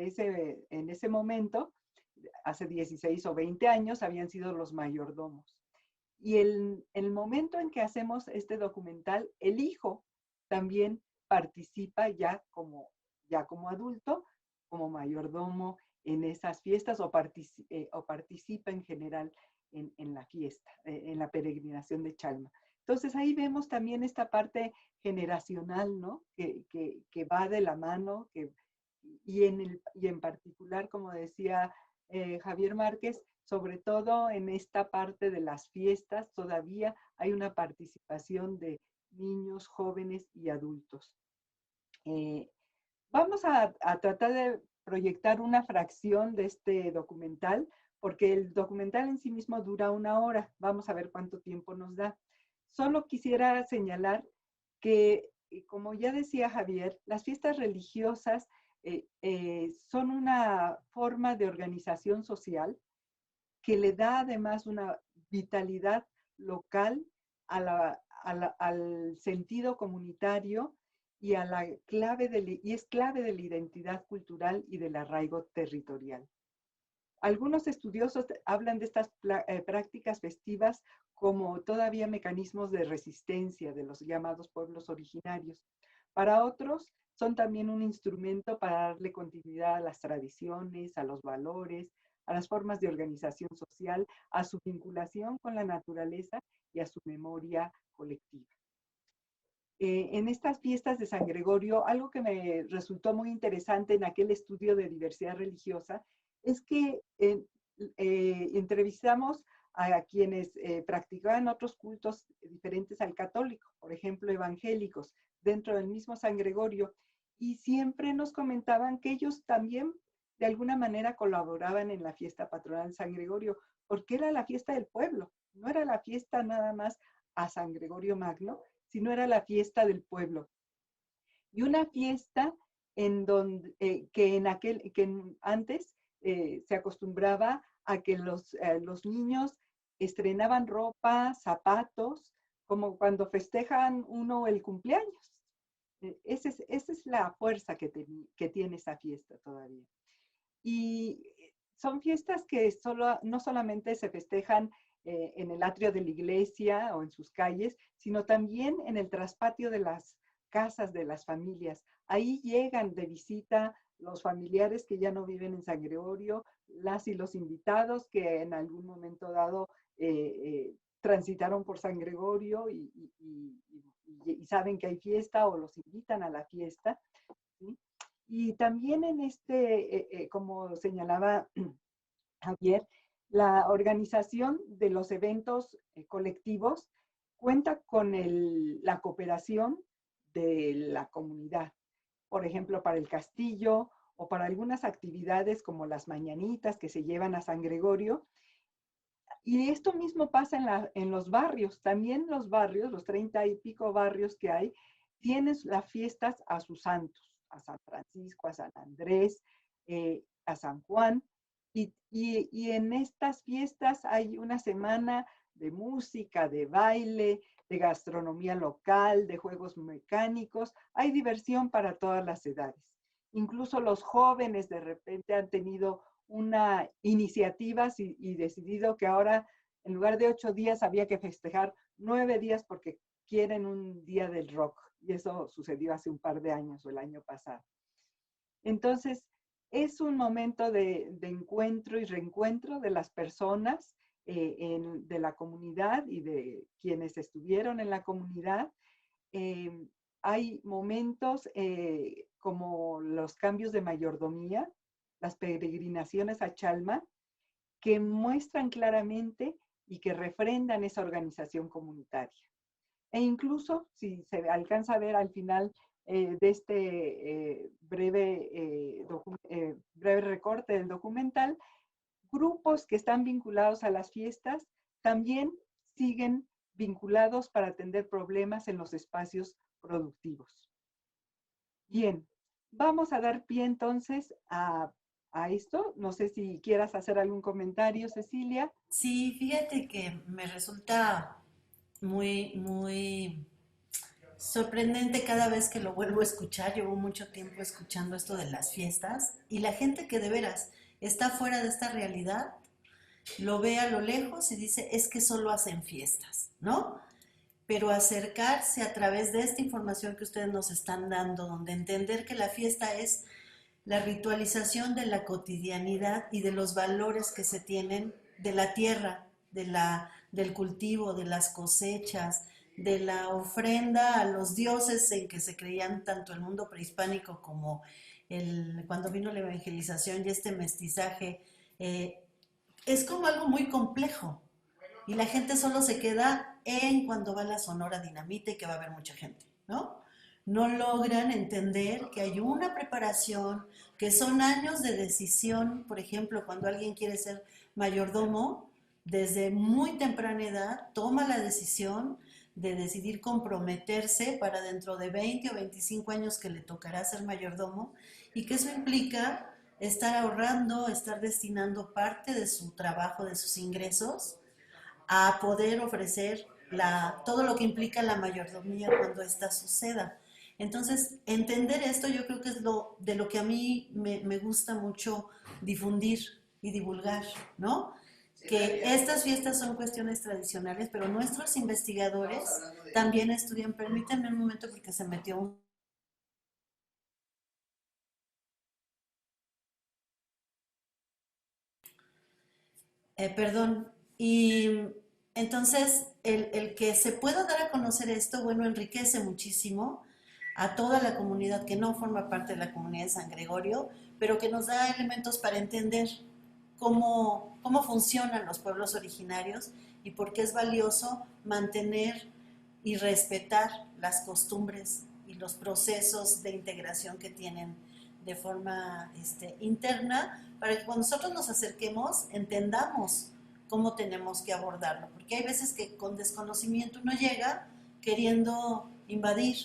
ese momento, hace 16 o 20 años, habían sido los mayordomos. Y el momento en que hacemos este documental, el hijo también participa ya como adulto, como mayordomo en esas fiestas o participa en general en la fiesta, en la peregrinación de Chalma. Entonces ahí vemos también esta parte generacional, ¿no? Que va de la mano, y en particular, como decía Javier Márquez, sobre todo en esta parte de las fiestas, todavía hay una participación de niños, jóvenes y adultos. Vamos a tratar de proyectar una fracción de este documental, porque el documental en sí mismo dura 1 hora. Vamos a ver cuánto tiempo nos da. Solo quisiera señalar que, como ya decía Javier, las fiestas religiosas son una forma de organización social que le da además una vitalidad local al sentido comunitario y, y es clave de la identidad cultural y del arraigo territorial. Algunos estudiosos hablan de estas prácticas festivas como todavía mecanismos de resistencia de los llamados pueblos originarios. Para otros, son también un instrumento para darle continuidad a las tradiciones, a los valores, a las formas de organización social, a su vinculación con la naturaleza y a su memoria colectiva. En estas fiestas de San Gregorio, algo que me resultó muy interesante en aquel estudio de diversidad religiosa es que entrevistamos a quienes practicaban otros cultos diferentes al católico, por ejemplo, evangélicos, dentro del mismo San Gregorio, y siempre nos comentaban que ellos también de alguna manera colaboraban en la fiesta patronal de San Gregorio, porque era la fiesta del pueblo, no era la fiesta nada más a San Gregorio Magno, sino era la fiesta del pueblo. Y una fiesta en donde, que antes se acostumbraba a que los niños estrenaban ropa, zapatos, como cuando festejan uno el cumpleaños. Esa es la fuerza que tiene esa fiesta todavía. Y son fiestas que no solamente se festejan en el atrio de la iglesia o en sus calles, sino también en el traspatio de las casas de las familias. Ahí llegan de visita los familiares que ya no viven en San Gregorio, las y los invitados que en algún momento dado transitaron por San Gregorio y saben que hay fiesta o los invitan a la fiesta, ¿sí? Y también en como señalaba Javier, la organización de los eventos colectivos cuenta con la cooperación de la comunidad. Por ejemplo, para el castillo o para algunas actividades como las mañanitas que se llevan a San Gregorio. Y esto mismo pasa en los barrios. También los barrios, los 30 y pico barrios que hay, tienen las fiestas a sus santos, a San Francisco, a San Andrés, a San Juan. Y en estas fiestas hay una semana de música, de baile, de gastronomía local, de juegos mecánicos. Hay diversión para todas las edades. Incluso los jóvenes de repente han tenido una iniciativa y decidido que ahora en lugar de 8 días había que festejar 9 días porque quieren un día del rock. Y eso sucedió hace un par de años o el año pasado. Entonces, es un momento de encuentro y reencuentro de las personas de la comunidad y de quienes estuvieron en la comunidad. Hay momentos como los cambios de mayordomía, las peregrinaciones a Chalma, que muestran claramente y que refrendan esa organización comunitaria. E incluso, si se alcanza a ver al final de este breve recorte del documental, grupos que están vinculados a las fiestas también siguen vinculados para atender problemas en los espacios productivos. Bien, vamos a dar pie entonces a esto. No sé si quieras hacer algún comentario, Cecilia. Sí, fíjate que me resulta muy sorprendente cada vez que lo vuelvo a escuchar. Llevo mucho tiempo escuchando esto de las fiestas y la gente que de veras está fuera de esta realidad lo ve a lo lejos y dice, es que solo hacen fiestas, ¿no? Pero acercarse a través de esta información que ustedes nos están dando, donde entender que la fiesta es la ritualización de la cotidianidad y de los valores que se tienen de la tierra, del cultivo, de las cosechas, de la ofrenda a los dioses en que se creían tanto el mundo prehispánico como cuando vino la evangelización y este mestizaje, es como algo muy complejo. Y la gente solo se queda en cuando va la Sonora Dinamita y que va a haber mucha gente, ¿no? No logran entender que hay una preparación, que son años de decisión. Por ejemplo, cuando alguien quiere ser mayordomo, desde muy temprana edad toma la decisión de decidir comprometerse para dentro de 20 o 25 años que le tocará ser mayordomo, y que eso implica estar ahorrando, estar destinando parte de su trabajo, de sus ingresos, a poder ofrecer todo lo que implica la mayordomía cuando ésta suceda. Entonces, entender esto yo creo que es de lo que a mí me gusta mucho difundir y divulgar, ¿no? Que estas fiestas son cuestiones tradicionales, pero nuestros investigadores también estudian. Permítanme un momento porque se metió un... perdón. Y entonces, el que se pueda dar a conocer esto, bueno, enriquece muchísimo a toda la comunidad que no forma parte de la comunidad de San Gregorio, pero que nos da elementos para entender cómo funcionan los pueblos originarios y por qué es valioso mantener y respetar las costumbres y los procesos de integración que tienen de forma interna, para que cuando nosotros nos acerquemos entendamos cómo tenemos que abordarlo, porque hay veces que con desconocimiento uno llega queriendo invadir,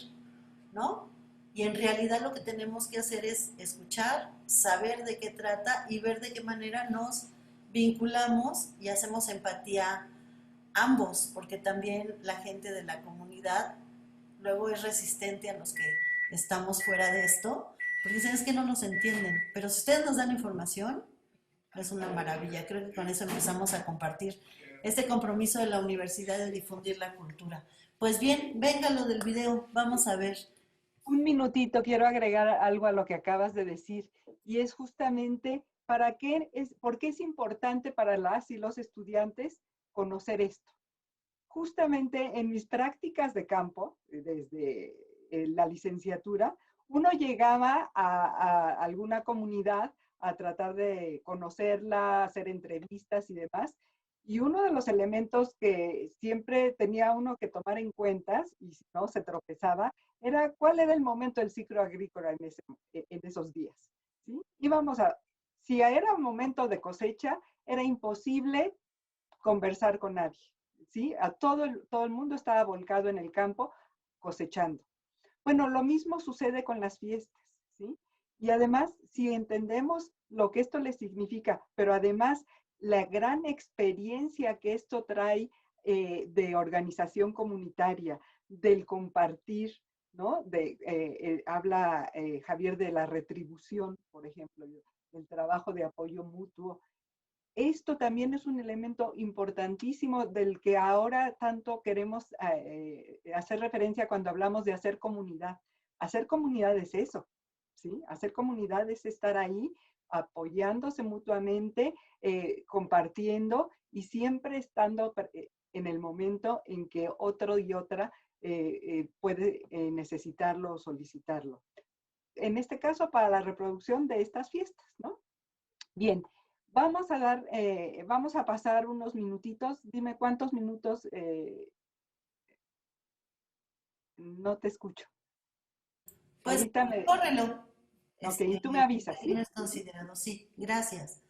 ¿no? Y en realidad lo que tenemos que hacer es escuchar, saber de qué trata y ver de qué manera nos vinculamos y hacemos empatía ambos, porque también la gente de la comunidad luego es resistente a los que estamos fuera de esto, porque dicen es que no nos entienden, pero si ustedes nos dan información, es una maravilla. Creo que con eso empezamos a compartir este compromiso de la universidad de difundir la cultura. Pues bien, venga lo del video, vamos a ver. Un minutito, quiero agregar algo a lo que acabas de decir, y es justamente por qué es importante para las y los estudiantes conocer esto. Justamente en mis prácticas de campo, desde la licenciatura, uno llegaba a alguna comunidad a tratar de conocerla, hacer entrevistas y demás, y uno de los elementos que siempre tenía uno que tomar en cuenta, y si no se tropezaba, era cuál era el momento del ciclo agrícola en esos días, ¿sí? Si era un momento de cosecha, era imposible conversar con nadie, ¿sí? Todo el mundo estaba volcado en el campo cosechando. Bueno, lo mismo sucede con las fiestas, ¿sí? Y además, si entendemos lo que esto le significa, pero además la gran experiencia que esto trae de organización comunitaria, del compartir, ¿no? Habla Javier de la retribución, por ejemplo, del trabajo de apoyo mutuo. Esto también es un elemento importantísimo del que ahora tanto queremos hacer referencia cuando hablamos de hacer comunidad. Hacer comunidad es eso, ¿sí? Hacer comunidad es estar ahí apoyándose mutuamente, compartiendo y siempre estando en el momento en que otro y otra puede necesitarlo o solicitarlo. En este caso, para la reproducción de estas fiestas, ¿no? Bien, vamos a pasar unos minutitos. Dime cuántos minutos. No te escucho. Pues córrelo. Ok, y tú me avisas, ¿sí? No es considerado, sí. Gracias.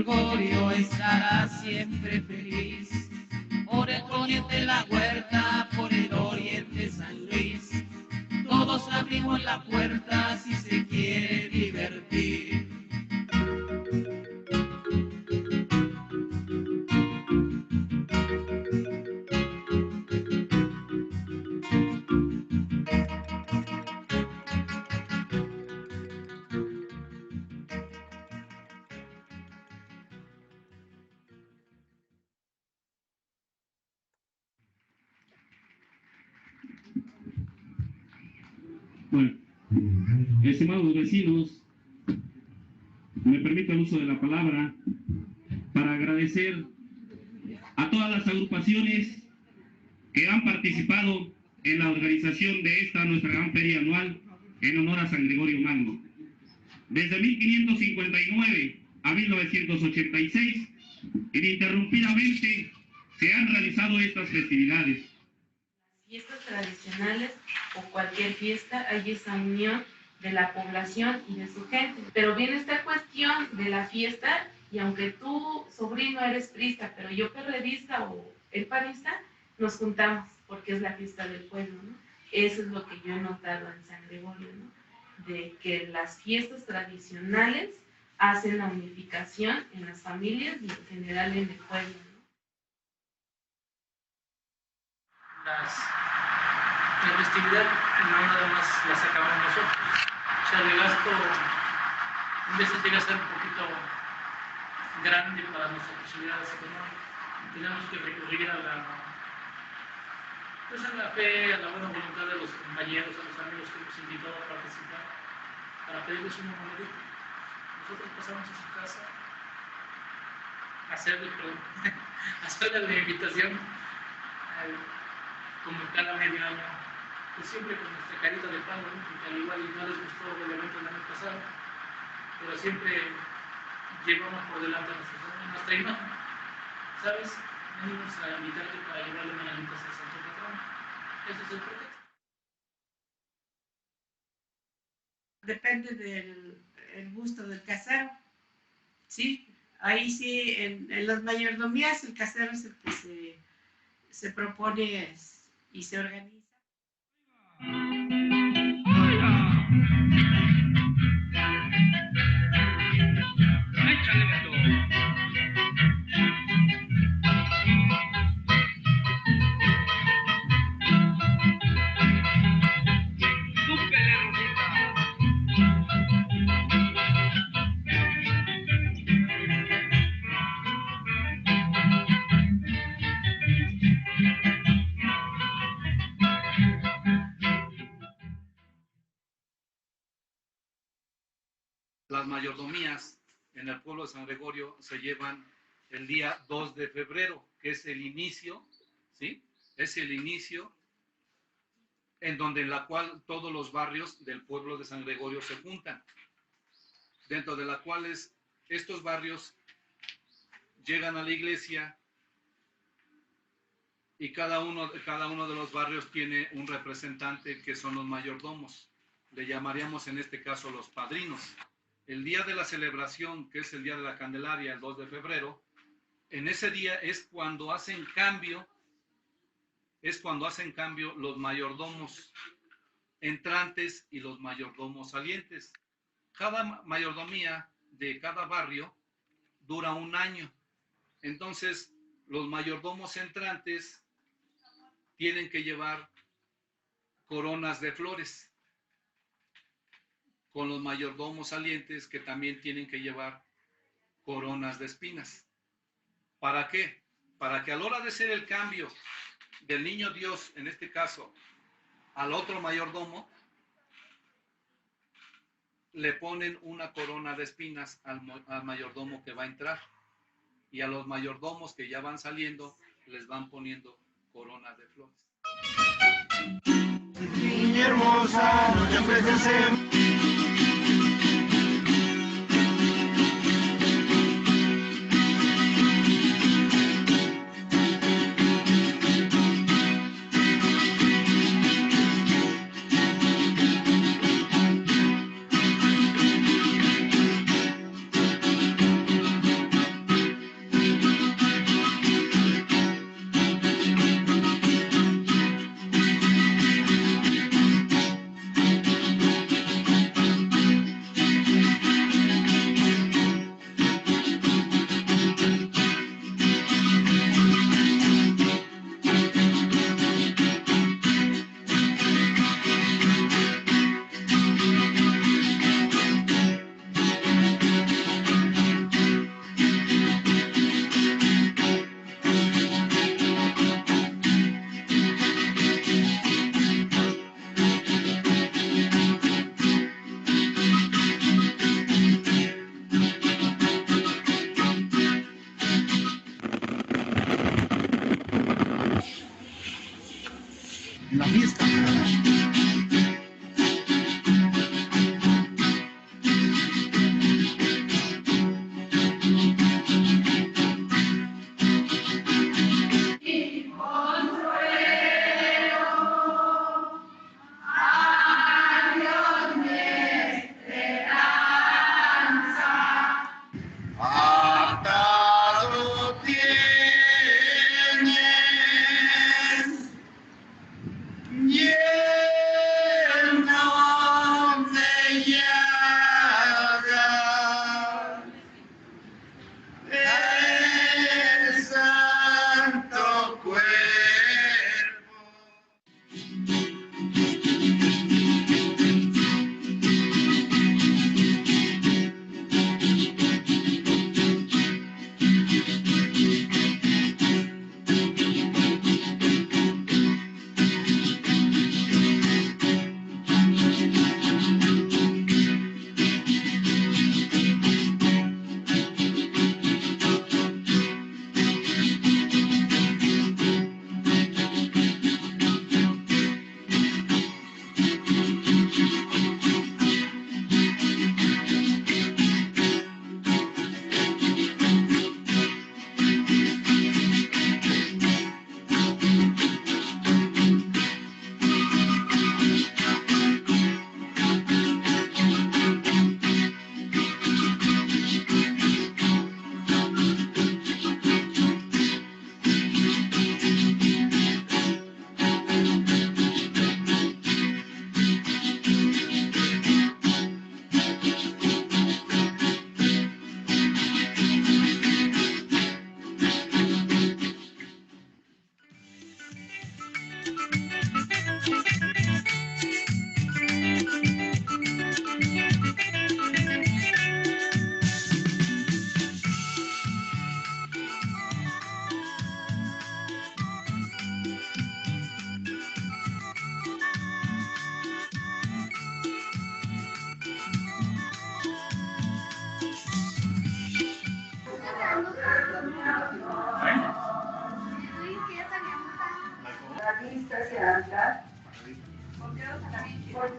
Gregorio estará siempre feliz. Por el poniente la huerta, por el oriente San Luis, todos abrimos la puerta si se quiere divertir. Bueno, estimados vecinos, me permito el uso de la palabra para agradecer a todas las agrupaciones que han participado en la organización de esta nuestra gran feria anual en honor a San Gregorio Magno. Desde 1559 a 1986, ininterrumpidamente se han realizado estas festividades. Fiestas tradicionales o cualquier fiesta, hay esa unión de la población y de su gente. Pero viene esta cuestión de la fiesta, y aunque tú, sobrino, eres priista, pero yo perredista o el panista, nos juntamos porque es la fiesta del pueblo, ¿no? Eso es lo que yo he notado en San Gregorio, ¿no? De que las fiestas tradicionales hacen la unificación en las familias y en general en el pueblo, ¿no? La festividad no nada más la sacamos nosotros. O sea, el gasto a veces llega a ser un poquito grande para nuestras posibilidades económicas. Tenemos que recurrir a la fe, a la buena voluntad de los compañeros, a los amigos que hemos invitado a participar, para pedirles una monedita. Nosotros pasamos a su casa a hacerle la invitación como cada medio año, pues siempre con nuestra carita de palo, ¿no? Porque al igual no les gustó el evento del año pasado, pero siempre llevamos por delante nuestra imagen, ¿sabes? Venimos a invitarte para llevarle mañanitas al Santo Patrón. Ese es el pretexto. Depende del gusto del casero, ¿sí? Ahí sí, en las mayordomías el casero es el que se propone y se organiza. Las mayordomías en el pueblo de San Gregorio se llevan el día 2 de febrero, que es el inicio, ¿sí? Es el inicio en la cual todos los barrios del pueblo de San Gregorio se juntan, dentro de la cuales estos barrios llegan a la iglesia y cada uno de los barrios tiene un representante que son los mayordomos. Le llamaríamos en este caso los padrinos. El día de la celebración, que es el día de la Candelaria, el 2 de febrero, en ese día es cuando hacen cambio los mayordomos entrantes y los mayordomos salientes. Cada mayordomía de cada barrio dura un año. Entonces, los mayordomos entrantes tienen que llevar coronas de flores, con los mayordomos salientes que también tienen que llevar coronas de espinas. ¿Para qué? Para que a la hora de hacer el cambio del niño Dios, en este caso, al otro mayordomo, le ponen una corona de espinas al mayordomo que va a entrar. Y a los mayordomos que ya van saliendo, les van poniendo coronas de flores. Niña hermosa, no te ofrecen.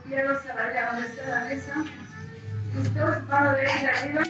izquierdo se vaya donde esté la mesa. Usted, mano derecha arriba.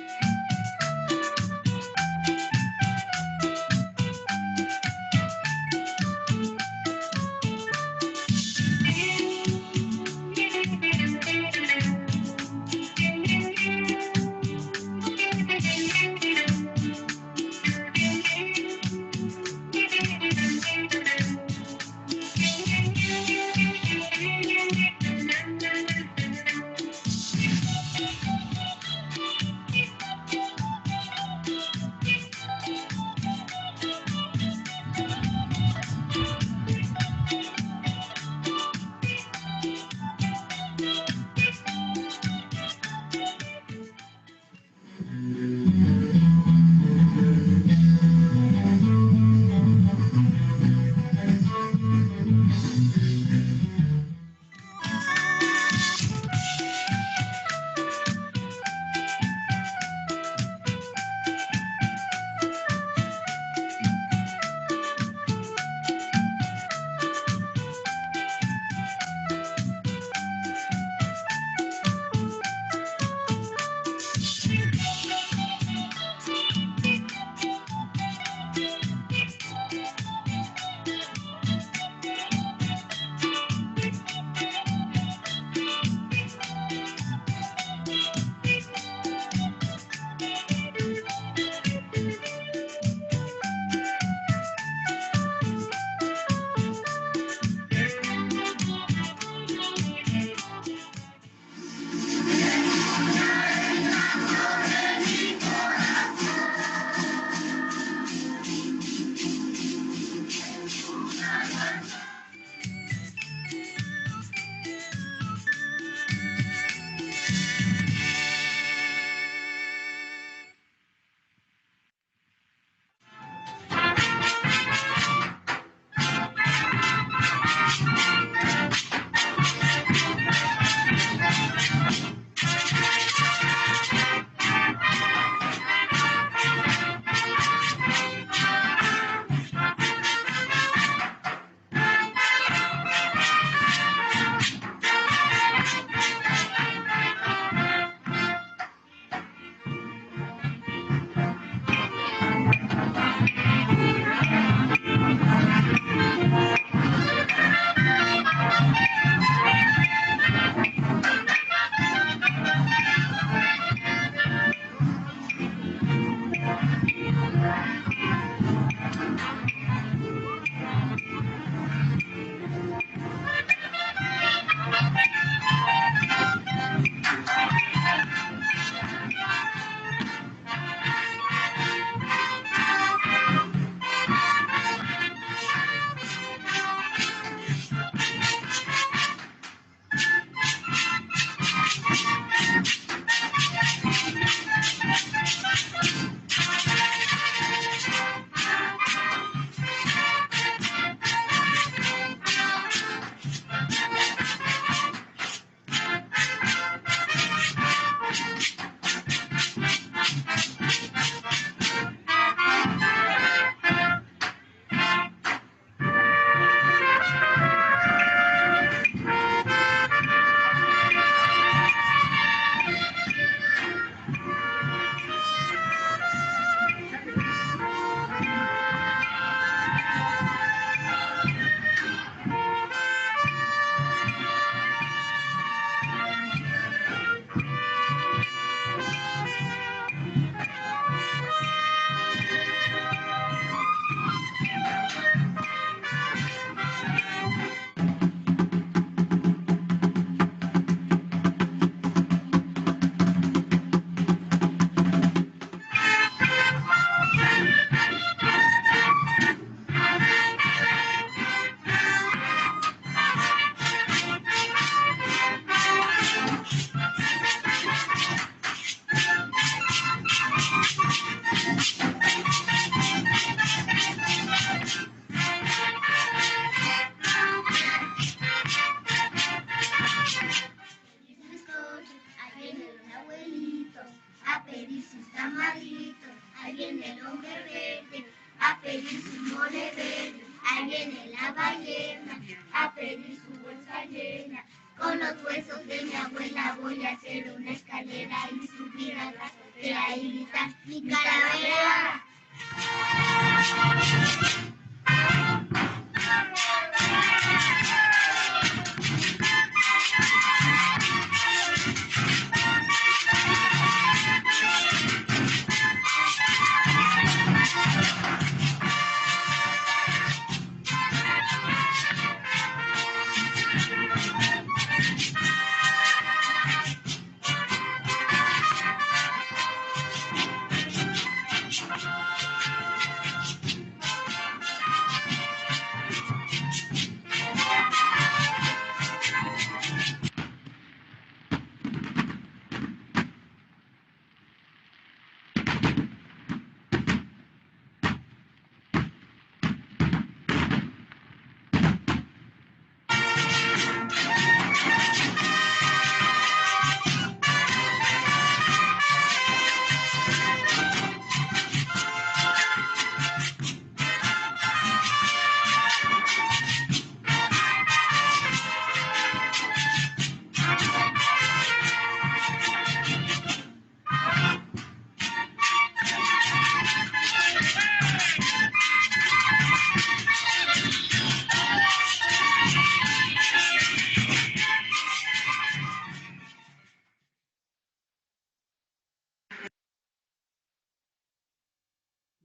Ahí viene la ballena a pedir su bolsa llena. Con los huesos de mi abuela voy a hacer una escalera y subir a la azotea y gritar mi calavera.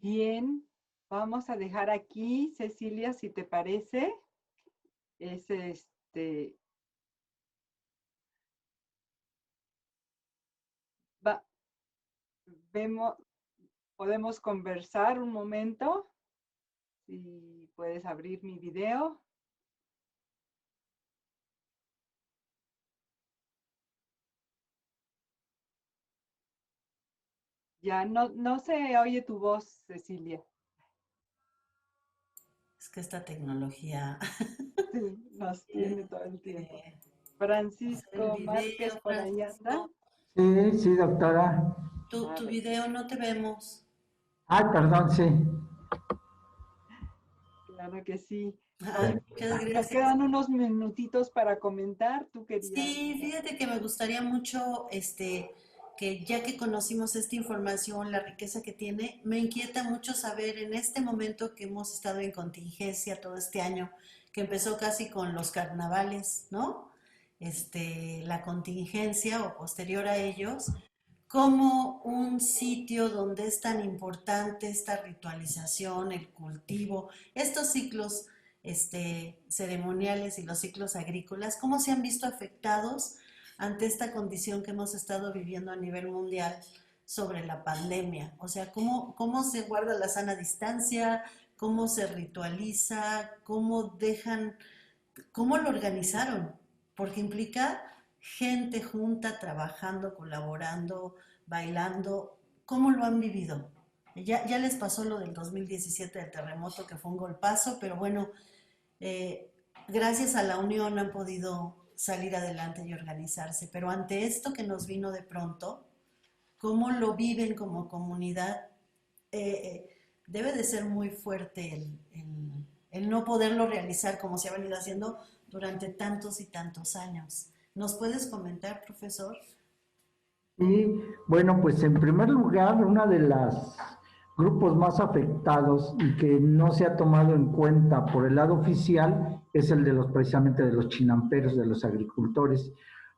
Bien, vamos a dejar aquí, Cecilia, si te parece. Podemos conversar un momento. Si puedes abrir mi video. Ya no se oye tu voz, Cecilia. Es que esta tecnología sí, nos tiene todo el tiempo. Francisco Márquez, por ahí anda. Sí, sí, doctora. Tu video no te vemos. Ay, perdón, sí. Claro que sí. Nos quedan unos minutitos para comentar. ¿Tú querías? Sí, fíjate que me gustaría mucho, que ya que conocimos esta información, la riqueza que tiene, me inquieta mucho saber en este momento que hemos estado en contingencia todo este año, que empezó casi con los carnavales, ¿no? La contingencia o posterior a ellos, como un sitio donde es tan importante esta ritualización, el cultivo, estos ciclos ceremoniales y los ciclos agrícolas, cómo se han visto afectados ante esta condición que hemos estado viviendo a nivel mundial sobre la pandemia. O sea, cómo se guarda la sana distancia, cómo se ritualiza, cómo lo organizaron, porque implica gente junta, trabajando, colaborando, bailando. ¿Cómo lo han vivido? Ya les pasó lo del 2017 del terremoto, que fue un golpazo, pero bueno, gracias a la unión han podido salir adelante y organizarse. Pero ante esto que nos vino de pronto, ¿cómo lo viven como comunidad? Debe de ser muy fuerte el no poderlo realizar como se ha venido haciendo durante tantos y tantos años. ¿Nos puedes comentar, profesor? Sí, bueno, pues en primer lugar, uno de los grupos más afectados y que no se ha tomado en cuenta por el lado oficial es el de precisamente de los chinamperos, de los agricultores.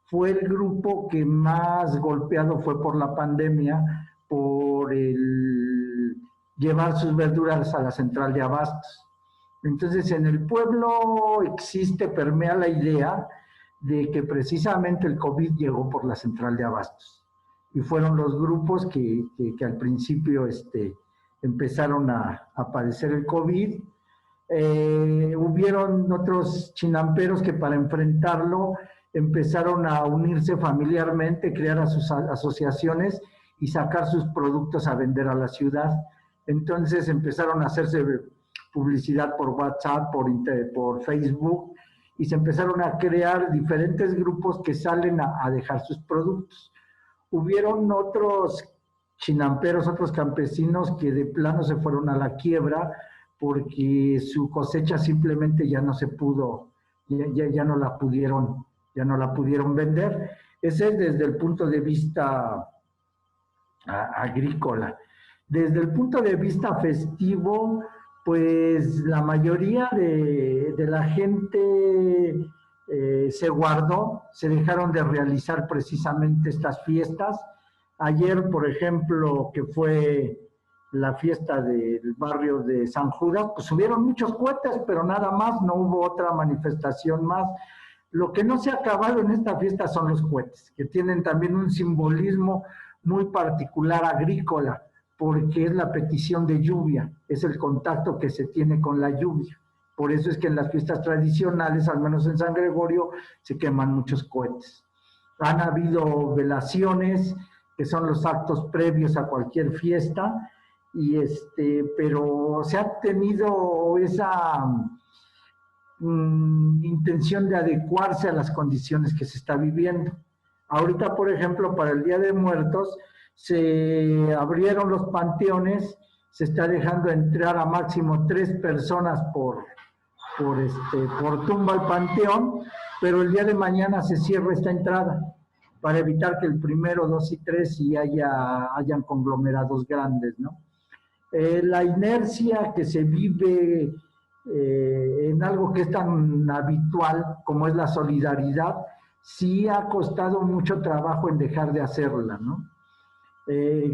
Fue el grupo que más golpeado fue por la pandemia, por el llevar sus verduras a la central de abastos. Entonces, en el pueblo permea la idea de que precisamente el COVID llegó por la central de abastos. Y fueron los grupos que al principio empezaron a padecer el COVID. Hubieron otros chinamperos que para enfrentarlo empezaron a unirse familiarmente, crear a sus asociaciones y sacar sus productos a vender a la ciudad. Entonces empezaron a hacerse publicidad por WhatsApp, por Facebook, y se empezaron a crear diferentes grupos que salen a dejar sus productos. Hubieron otros chinamperos, otros campesinos que de plano se fueron a la quiebra porque su cosecha simplemente ya no se pudo, ya no la pudieron ya no la pudieron vender. Ese es desde el punto de vista agrícola. Desde el punto de vista festivo, pues la mayoría de la gente se guardó, se dejaron de realizar precisamente estas fiestas. Ayer, por ejemplo, que fue la fiesta del barrio de San Judas, pues hubieron muchos cohetes, pero nada más, no hubo otra manifestación más. Lo que no se ha acabado en esta fiesta son los cohetes, que tienen también un simbolismo muy particular agrícola, porque es la petición de lluvia, es el contacto que se tiene con la lluvia. Por eso es que en las fiestas tradicionales, al menos en San Gregorio, se queman muchos cohetes. Han habido velaciones, que son los actos previos a cualquier fiesta, pero se ha tenido esa intención de adecuarse a las condiciones que se está viviendo. Ahorita, por ejemplo, para el Día de Muertos, se abrieron los panteones, se está dejando entrar a máximo 3 personas por tumba al panteón, pero el día de mañana se cierra esta entrada para evitar que el 1, 2 y 3 sí hayan conglomerados grandes, ¿no? La inercia que se vive en algo que es tan habitual como es la solidaridad, sí ha costado mucho trabajo en dejar de hacerla, ¿no?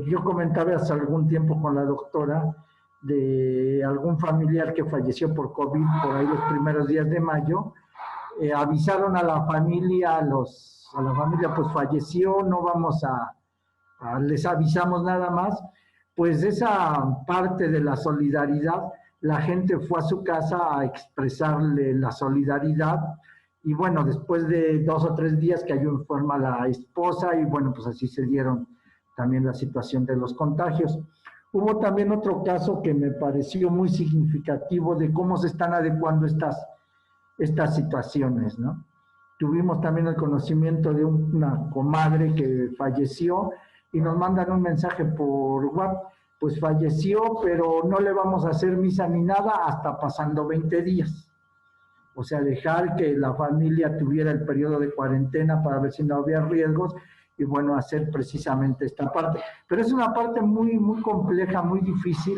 Yo comentaba hace algún tiempo con la doctora de algún familiar que falleció por COVID por ahí los primeros días de mayo. Avisaron a la familia, pues falleció, no vamos les avisamos nada más. Pues esa parte de la solidaridad, la gente fue a su casa a expresarle la solidaridad. Y bueno, después de 2 o 3 días cayó enferma la esposa y bueno, pues así se dieron también la situación de los contagios. Hubo también otro caso que me pareció muy significativo de cómo se están adecuando estas situaciones, ¿no? Tuvimos también el conocimiento de una comadre que falleció y nos mandan un mensaje por WhatsApp, pues falleció, pero no le vamos a hacer misa ni nada hasta pasando 20 días. O sea, dejar que la familia tuviera el periodo de cuarentena para ver si no había riesgos y bueno, hacer precisamente esta parte. Pero es una parte muy, muy compleja, muy difícil.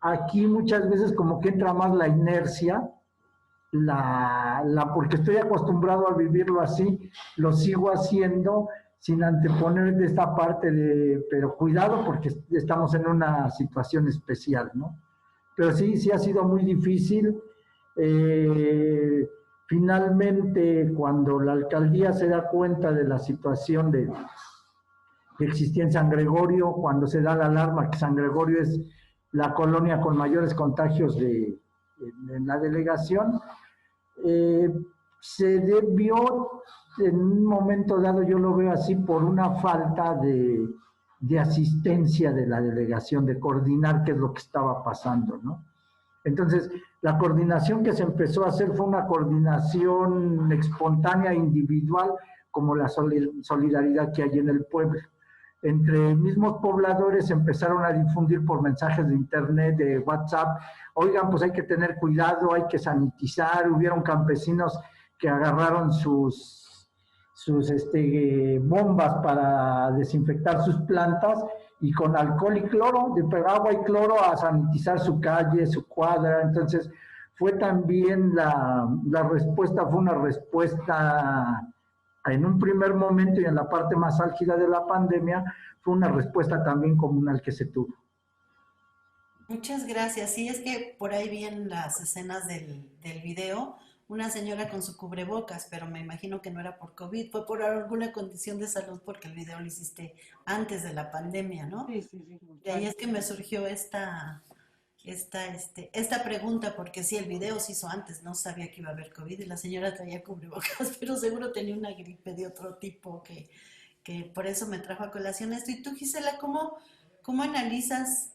Aquí muchas veces como que entra más la inercia, porque estoy acostumbrado a vivirlo así, lo sigo haciendo sin anteponer de esta parte pero cuidado porque estamos en una situación especial, ¿no? Pero sí ha sido muy difícil. Finalmente, cuando la alcaldía se da cuenta de la situación que existía en San Gregorio, cuando se da la alarma que San Gregorio es la colonia con mayores contagios en la delegación, se debió en un momento dado, yo lo veo así, por una falta de asistencia de la delegación, de coordinar qué es lo que estaba pasando, ¿no? Entonces, la coordinación que se empezó a hacer fue una coordinación espontánea, individual, como la solidaridad que hay en el pueblo. Entre mismos pobladores empezaron a difundir por mensajes de internet, de WhatsApp, oigan, pues hay que tener cuidado, hay que sanitizar. Hubieron campesinos que agarraron sus bombas para desinfectar sus plantas y con alcohol y cloro, de agua y cloro a sanitizar su calle, su cuadra. Entonces fue también la respuesta, fue una respuesta en un primer momento y en la parte más álgida de la pandemia, fue una respuesta también comunal que se tuvo. Muchas gracias. Sí, es que por ahí vi en las escenas del video una señora con su cubrebocas, pero me imagino que no era por COVID, fue por alguna condición de salud, porque el video lo hiciste antes de la pandemia, ¿no? Sí. Y ahí es que me surgió esta pregunta, porque sí, el video se hizo antes, no sabía que iba a haber COVID y la señora traía cubrebocas, pero seguro tenía una gripe de otro tipo que por eso me trajo a colación esto. Y tú, Gisela, ¿cómo analizas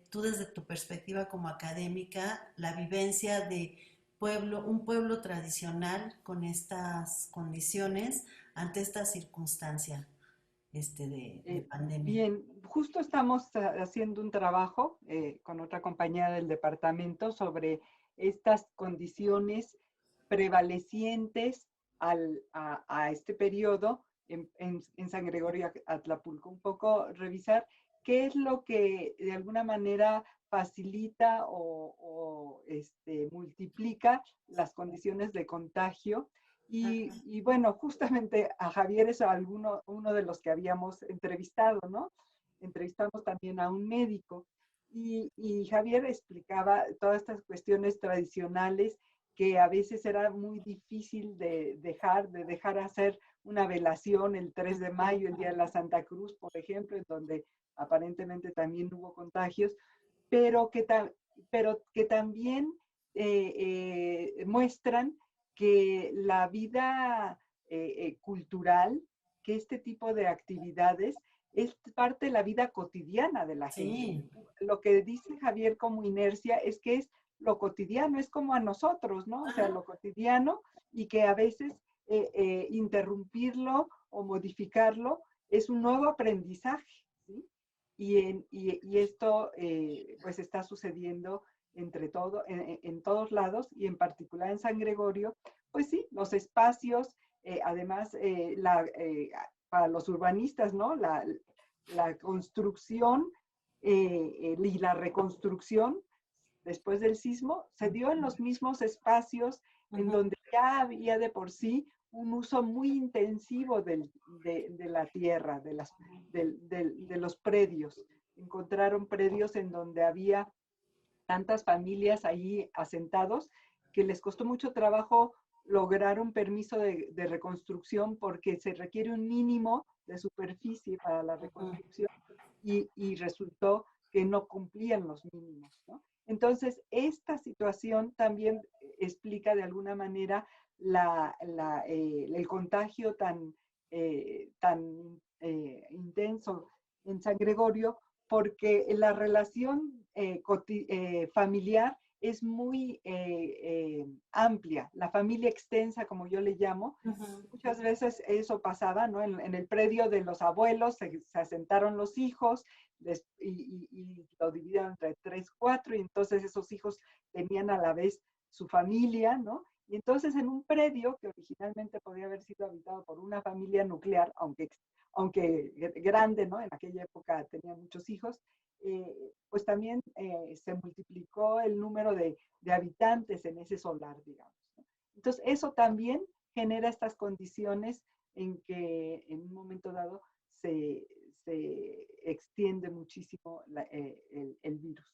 tú desde tu perspectiva como académica la vivencia de un pueblo tradicional con estas condiciones ante esta circunstancia de pandemia? Bien, justo estamos haciendo un trabajo con otra compañera del departamento sobre estas condiciones prevalecientes a este periodo en San Gregorio Atlapulco. Un poco revisar qué es lo que de alguna manera facilita o multiplica las condiciones de contagio. Y bueno, justamente a Javier es uno de los que habíamos entrevistado, ¿no? Entrevistamos también a un médico y Javier explicaba todas estas cuestiones tradicionales que a veces era muy difícil de dejar hacer una velación el 3 de mayo, el Día de la Santa Cruz, por ejemplo, en donde aparentemente también hubo contagios, pero que también muestran que la vida cultural, que este tipo de actividades es parte de la vida cotidiana de la gente. Lo que dice Javier como inercia es que es lo cotidiano, es como a nosotros, ¿no? O sea, lo cotidiano, y que a veces interrumpirlo o modificarlo es un nuevo aprendizaje, ¿sí? Y esto pues está sucediendo en todos lados, y en particular en San Gregorio, pues sí, los espacios, además para los urbanistas, ¿no? La construcción y la reconstrucción después del sismo se dio en los mismos espacios en donde ya había de por sí un uso muy intensivo de la tierra, de los predios. Encontraron predios en donde había tantas familias ahí asentados que les costó mucho trabajo lograr un permiso de reconstrucción, porque se requiere un mínimo de superficie para la reconstrucción y resultó que no cumplían los mínimos, ¿no? Entonces, esta situación también explica de alguna manera el contagio tan intenso en San Gregorio, porque la relación familiar es muy amplia, la familia extensa, como yo le llamo. Muchas veces eso pasaba, ¿no? En el predio de los abuelos se asentaron los hijos y lo dividieron entre 3, 4, y entonces esos hijos tenían a la vez su familia, ¿no? Y entonces en un predio que originalmente podía haber sido habitado por una familia nuclear, aunque grande, ¿no? En aquella época tenía muchos hijos, pues también se multiplicó el número de habitantes en ese solar, digamos, ¿no? Entonces eso también genera estas condiciones en que en un momento dado se extiende muchísimo el virus.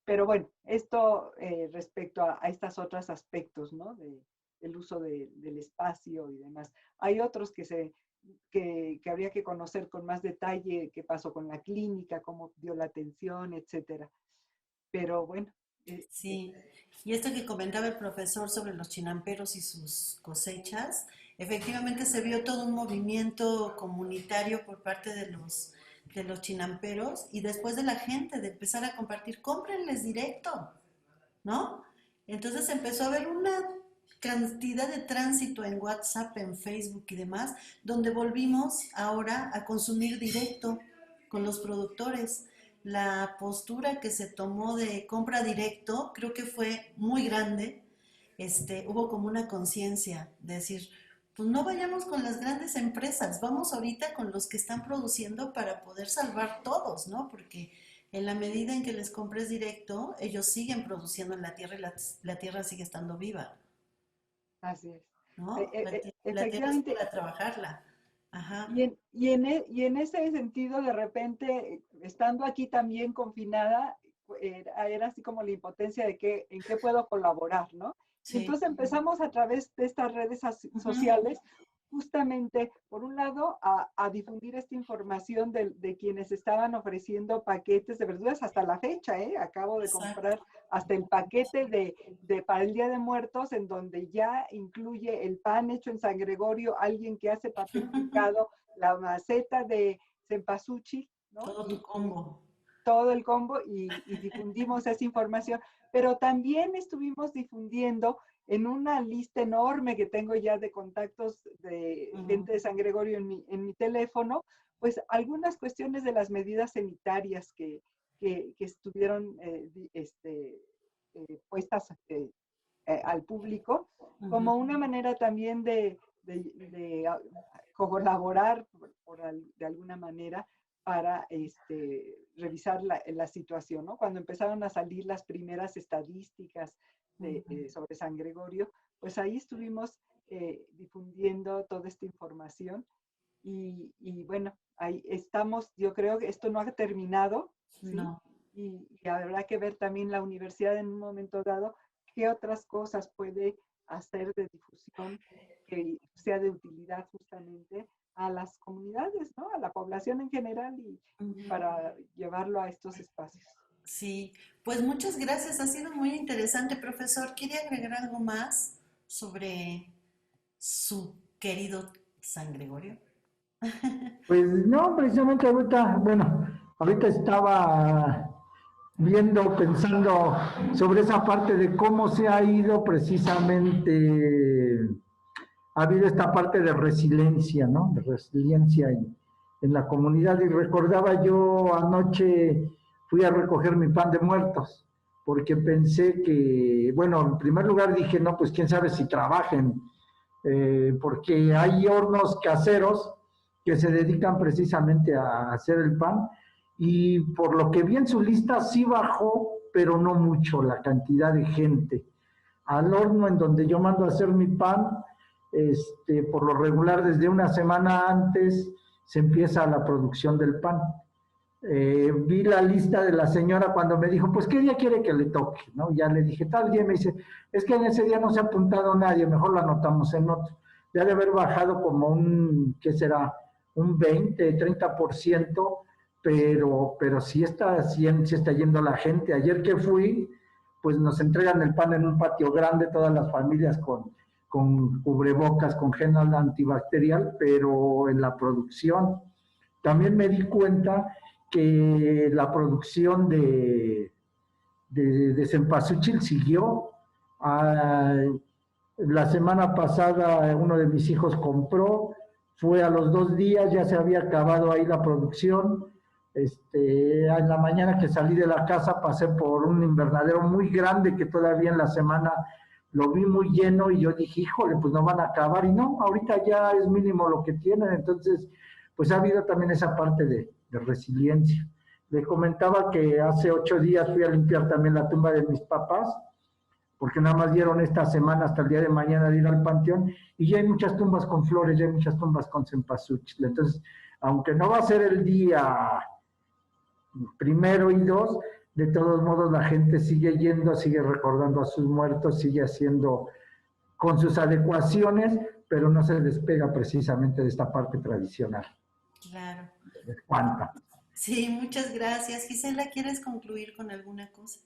Pero bueno, esto respecto a estos otros aspectos, ¿no? Del uso del espacio y demás. Hay otros que habría que conocer con más detalle qué pasó con la clínica, cómo dio la atención, etcétera. Pero bueno. Sí, y esto que comentaba el profesor sobre los chinamperos y sus cosechas, efectivamente se vio todo un movimiento comunitario por parte de los chinamperos, y después de la gente de empezar a compartir, cómprenles directo, ¿no? Entonces empezó a haber una cantidad de tránsito en WhatsApp, en Facebook y demás, donde volvimos ahora a consumir directo con los productores. La postura que se tomó de compra directo creo que fue muy grande. Hubo como una conciencia de decir, pues no vayamos con las grandes empresas, vamos ahorita con los que están produciendo para poder salvar todos, ¿no? Porque en la medida en que les compres directo, ellos siguen produciendo en la tierra y la tierra sigue estando viva. Así es. ¿No? La tierra es Efectivamente. para trabajarla. Ajá. Y en ese sentido, de repente, estando aquí también confinada, era así como la impotencia de en qué puedo colaborar, ¿no? Sí. Y entonces empezamos a través de estas redes sociales, justamente, por un lado, a difundir esta información de quienes estaban ofreciendo paquetes de verduras hasta la fecha, ¿eh? Acabo de comprar hasta el paquete para el Día de Muertos, en donde ya incluye el pan hecho en San Gregorio, alguien que hace papificado, la maceta de cempasúchil, ¿no? Todo tu combo. Todo el combo, y difundimos esa información, pero también estuvimos difundiendo en una lista enorme que tengo ya de contactos de gente de San Gregorio en mi teléfono, pues algunas cuestiones de las medidas sanitarias que estuvieron puestas al público, como una manera también de colaborar de alguna manera para revisar la situación, ¿no? Cuando empezaron a salir las primeras estadísticas sobre San Gregorio, pues ahí estuvimos difundiendo toda esta información y bueno, ahí estamos. Yo creo que esto no ha terminado, ¿sí? No. Y habrá que ver también la universidad en un momento dado qué otras cosas puede hacer de difusión que sea de utilidad justamente a las comunidades, ¿no? A la población en general y para llevarlo a estos espacios. Sí, pues muchas gracias, ha sido muy interesante, profesor. ¿Quiere agregar algo más sobre su querido San Gregorio? Pues no, precisamente ahorita estaba pensando sobre esa parte de cómo se ha ido precisamente, ha habido esta parte de resiliencia, ¿no? De resiliencia en la comunidad. Y recordaba yo anoche, fui a recoger mi pan de muertos, porque pensé que, bueno, en primer lugar dije, no, pues quién sabe si trabajen, porque hay hornos caseros que se dedican precisamente a hacer el pan, y por lo que vi en su lista sí bajó, pero no mucho la cantidad de gente. Al horno en donde yo mando a hacer mi pan, por lo regular desde una semana antes se empieza la producción del pan. Vi la lista de la señora cuando me dijo, pues ¿qué día quiere que le toque? ¿No? Ya le dije, tal día. Me dice, es que en ese día no se ha apuntado nadie, mejor lo anotamos en otro. Ya de haber bajado como ¿qué será? Un 20, 30%, pero sí está yendo la gente. Ayer que fui, pues nos entregan el pan en un patio grande, todas las familias con cubrebocas, con gel antibacterial, pero en la producción. También me di cuenta que la producción de cempasúchil siguió. La semana pasada uno de mis hijos compró, fue a los 2 días, ya se había acabado ahí la producción. En la mañana que salí de la casa pasé por un invernadero muy grande que todavía en la semana lo vi muy lleno y yo dije, híjole, pues no van a acabar. Y no, ahorita ya es mínimo lo que tienen. Entonces, pues ha habido también esa parte de resiliencia. Le comentaba que hace 8 días fui a limpiar también la tumba de mis papás, porque nada más dieron esta semana hasta el día de mañana de ir al panteón, y ya hay muchas tumbas con flores, ya hay muchas tumbas con cempasúchil. Entonces, aunque no va a ser el día 1 y 2, de todos modos la gente sigue yendo, sigue recordando a sus muertos, sigue haciendo con sus adecuaciones, pero no se despega precisamente de esta parte tradicional. Claro. ¿Cuánta? Sí, muchas gracias. Gisela, ¿quieres concluir con alguna cosa?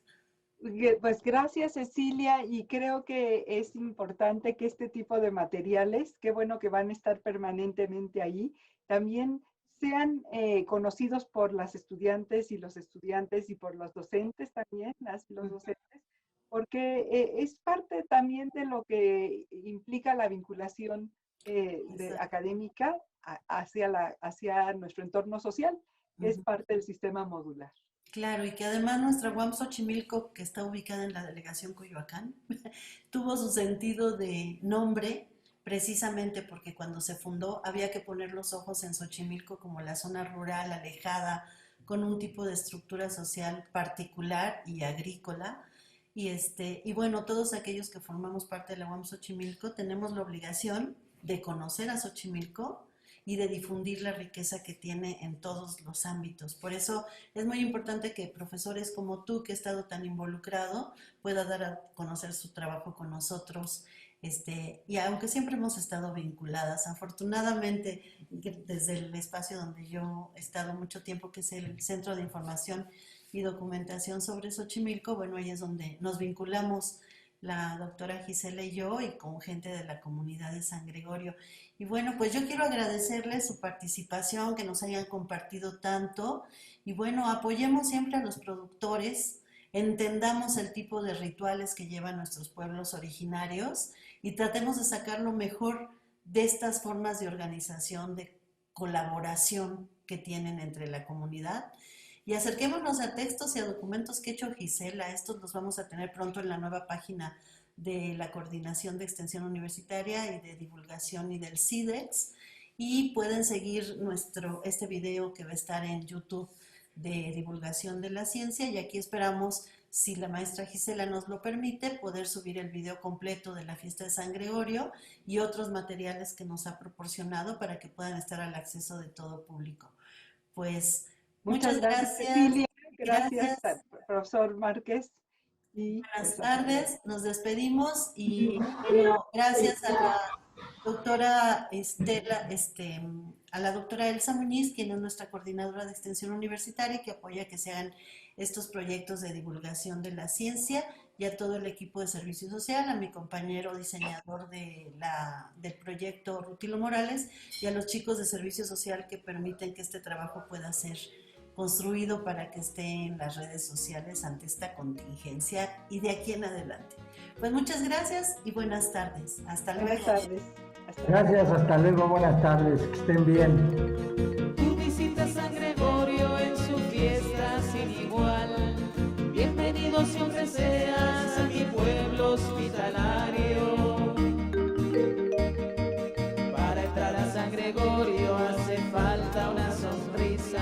Pues gracias, Cecilia, y creo que es importante que este tipo de materiales, qué bueno que van a estar permanentemente ahí, también sean conocidos por las estudiantes y los estudiantes y por los docentes también, los docentes, porque es parte también de lo que implica la vinculación académica hacia nuestro entorno social, que es parte del sistema modular. Claro, y que además nuestra UAM Xochimilco, que está ubicada en la delegación Coyoacán, tuvo su sentido de nombre precisamente porque cuando se fundó había que poner los ojos en Xochimilco como la zona rural, alejada, con un tipo de estructura social particular y agrícola. Y bueno, todos aquellos que formamos parte de la UAM Xochimilco tenemos la obligación de conocer a Xochimilco y de difundir la riqueza que tiene en todos los ámbitos. Por eso es muy importante que profesores como tú, que ha estado tan involucrado, pueda dar a conocer su trabajo con nosotros. Y aunque siempre hemos estado vinculadas, afortunadamente desde el espacio donde yo he estado mucho tiempo, que es el Centro de Información y Documentación sobre Xochimilco, bueno, ahí es donde nos vinculamos la doctora Gisela y yo, y con gente de la comunidad de San Gregorio. Y bueno, pues yo quiero agradecerles su participación, que nos hayan compartido tanto, y bueno, apoyemos siempre a los productores, entendamos el tipo de rituales que llevan nuestros pueblos originarios y tratemos de sacar lo mejor de estas formas de organización, de colaboración que tienen entre la comunidad. Y acerquémonos a textos y a documentos que ha hecho Gisela. Estos los vamos a tener pronto en la nueva página de la Coordinación de Extensión Universitaria y de Divulgación y del CIDEX, y pueden seguir este video que va a estar en YouTube de Divulgación de la Ciencia, y aquí esperamos, si la maestra Gisela nos lo permite, poder subir el video completo de la fiesta de San Gregorio y otros materiales que nos ha proporcionado para que puedan estar al acceso de todo público. Pues muchas gracias. Cecilia. Gracias, profesor Márquez. Y buenas tardes, nos despedimos y bueno, gracias a la doctora a la doctora Elsa Muñiz, quien es nuestra coordinadora de extensión universitaria, que apoya que se hagan estos proyectos de divulgación de la ciencia, y a todo el equipo de servicio social, a mi compañero diseñador del proyecto Rutilo Morales, y a los chicos de servicio social que permiten que este trabajo pueda ser construido para que esté en las redes sociales ante esta contingencia y de aquí en adelante. Pues muchas gracias y buenas tardes. Hasta luego. Buenas tardes. Gracias, hasta luego, buenas tardes, que estén bien. Tu visita a San Gregorio en su fiesta sin igual. Bienvenido siempre seas a mi pueblo hospitalario. Para entrar a San Gregorio hace falta una sonrisa.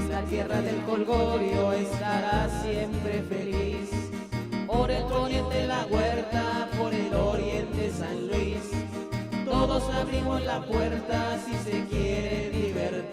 La tierra del Colgorio estará siempre feliz. Por el poniente la huerta, por el oriente San Luis. Todos abrimos la puerta si se quiere divertir.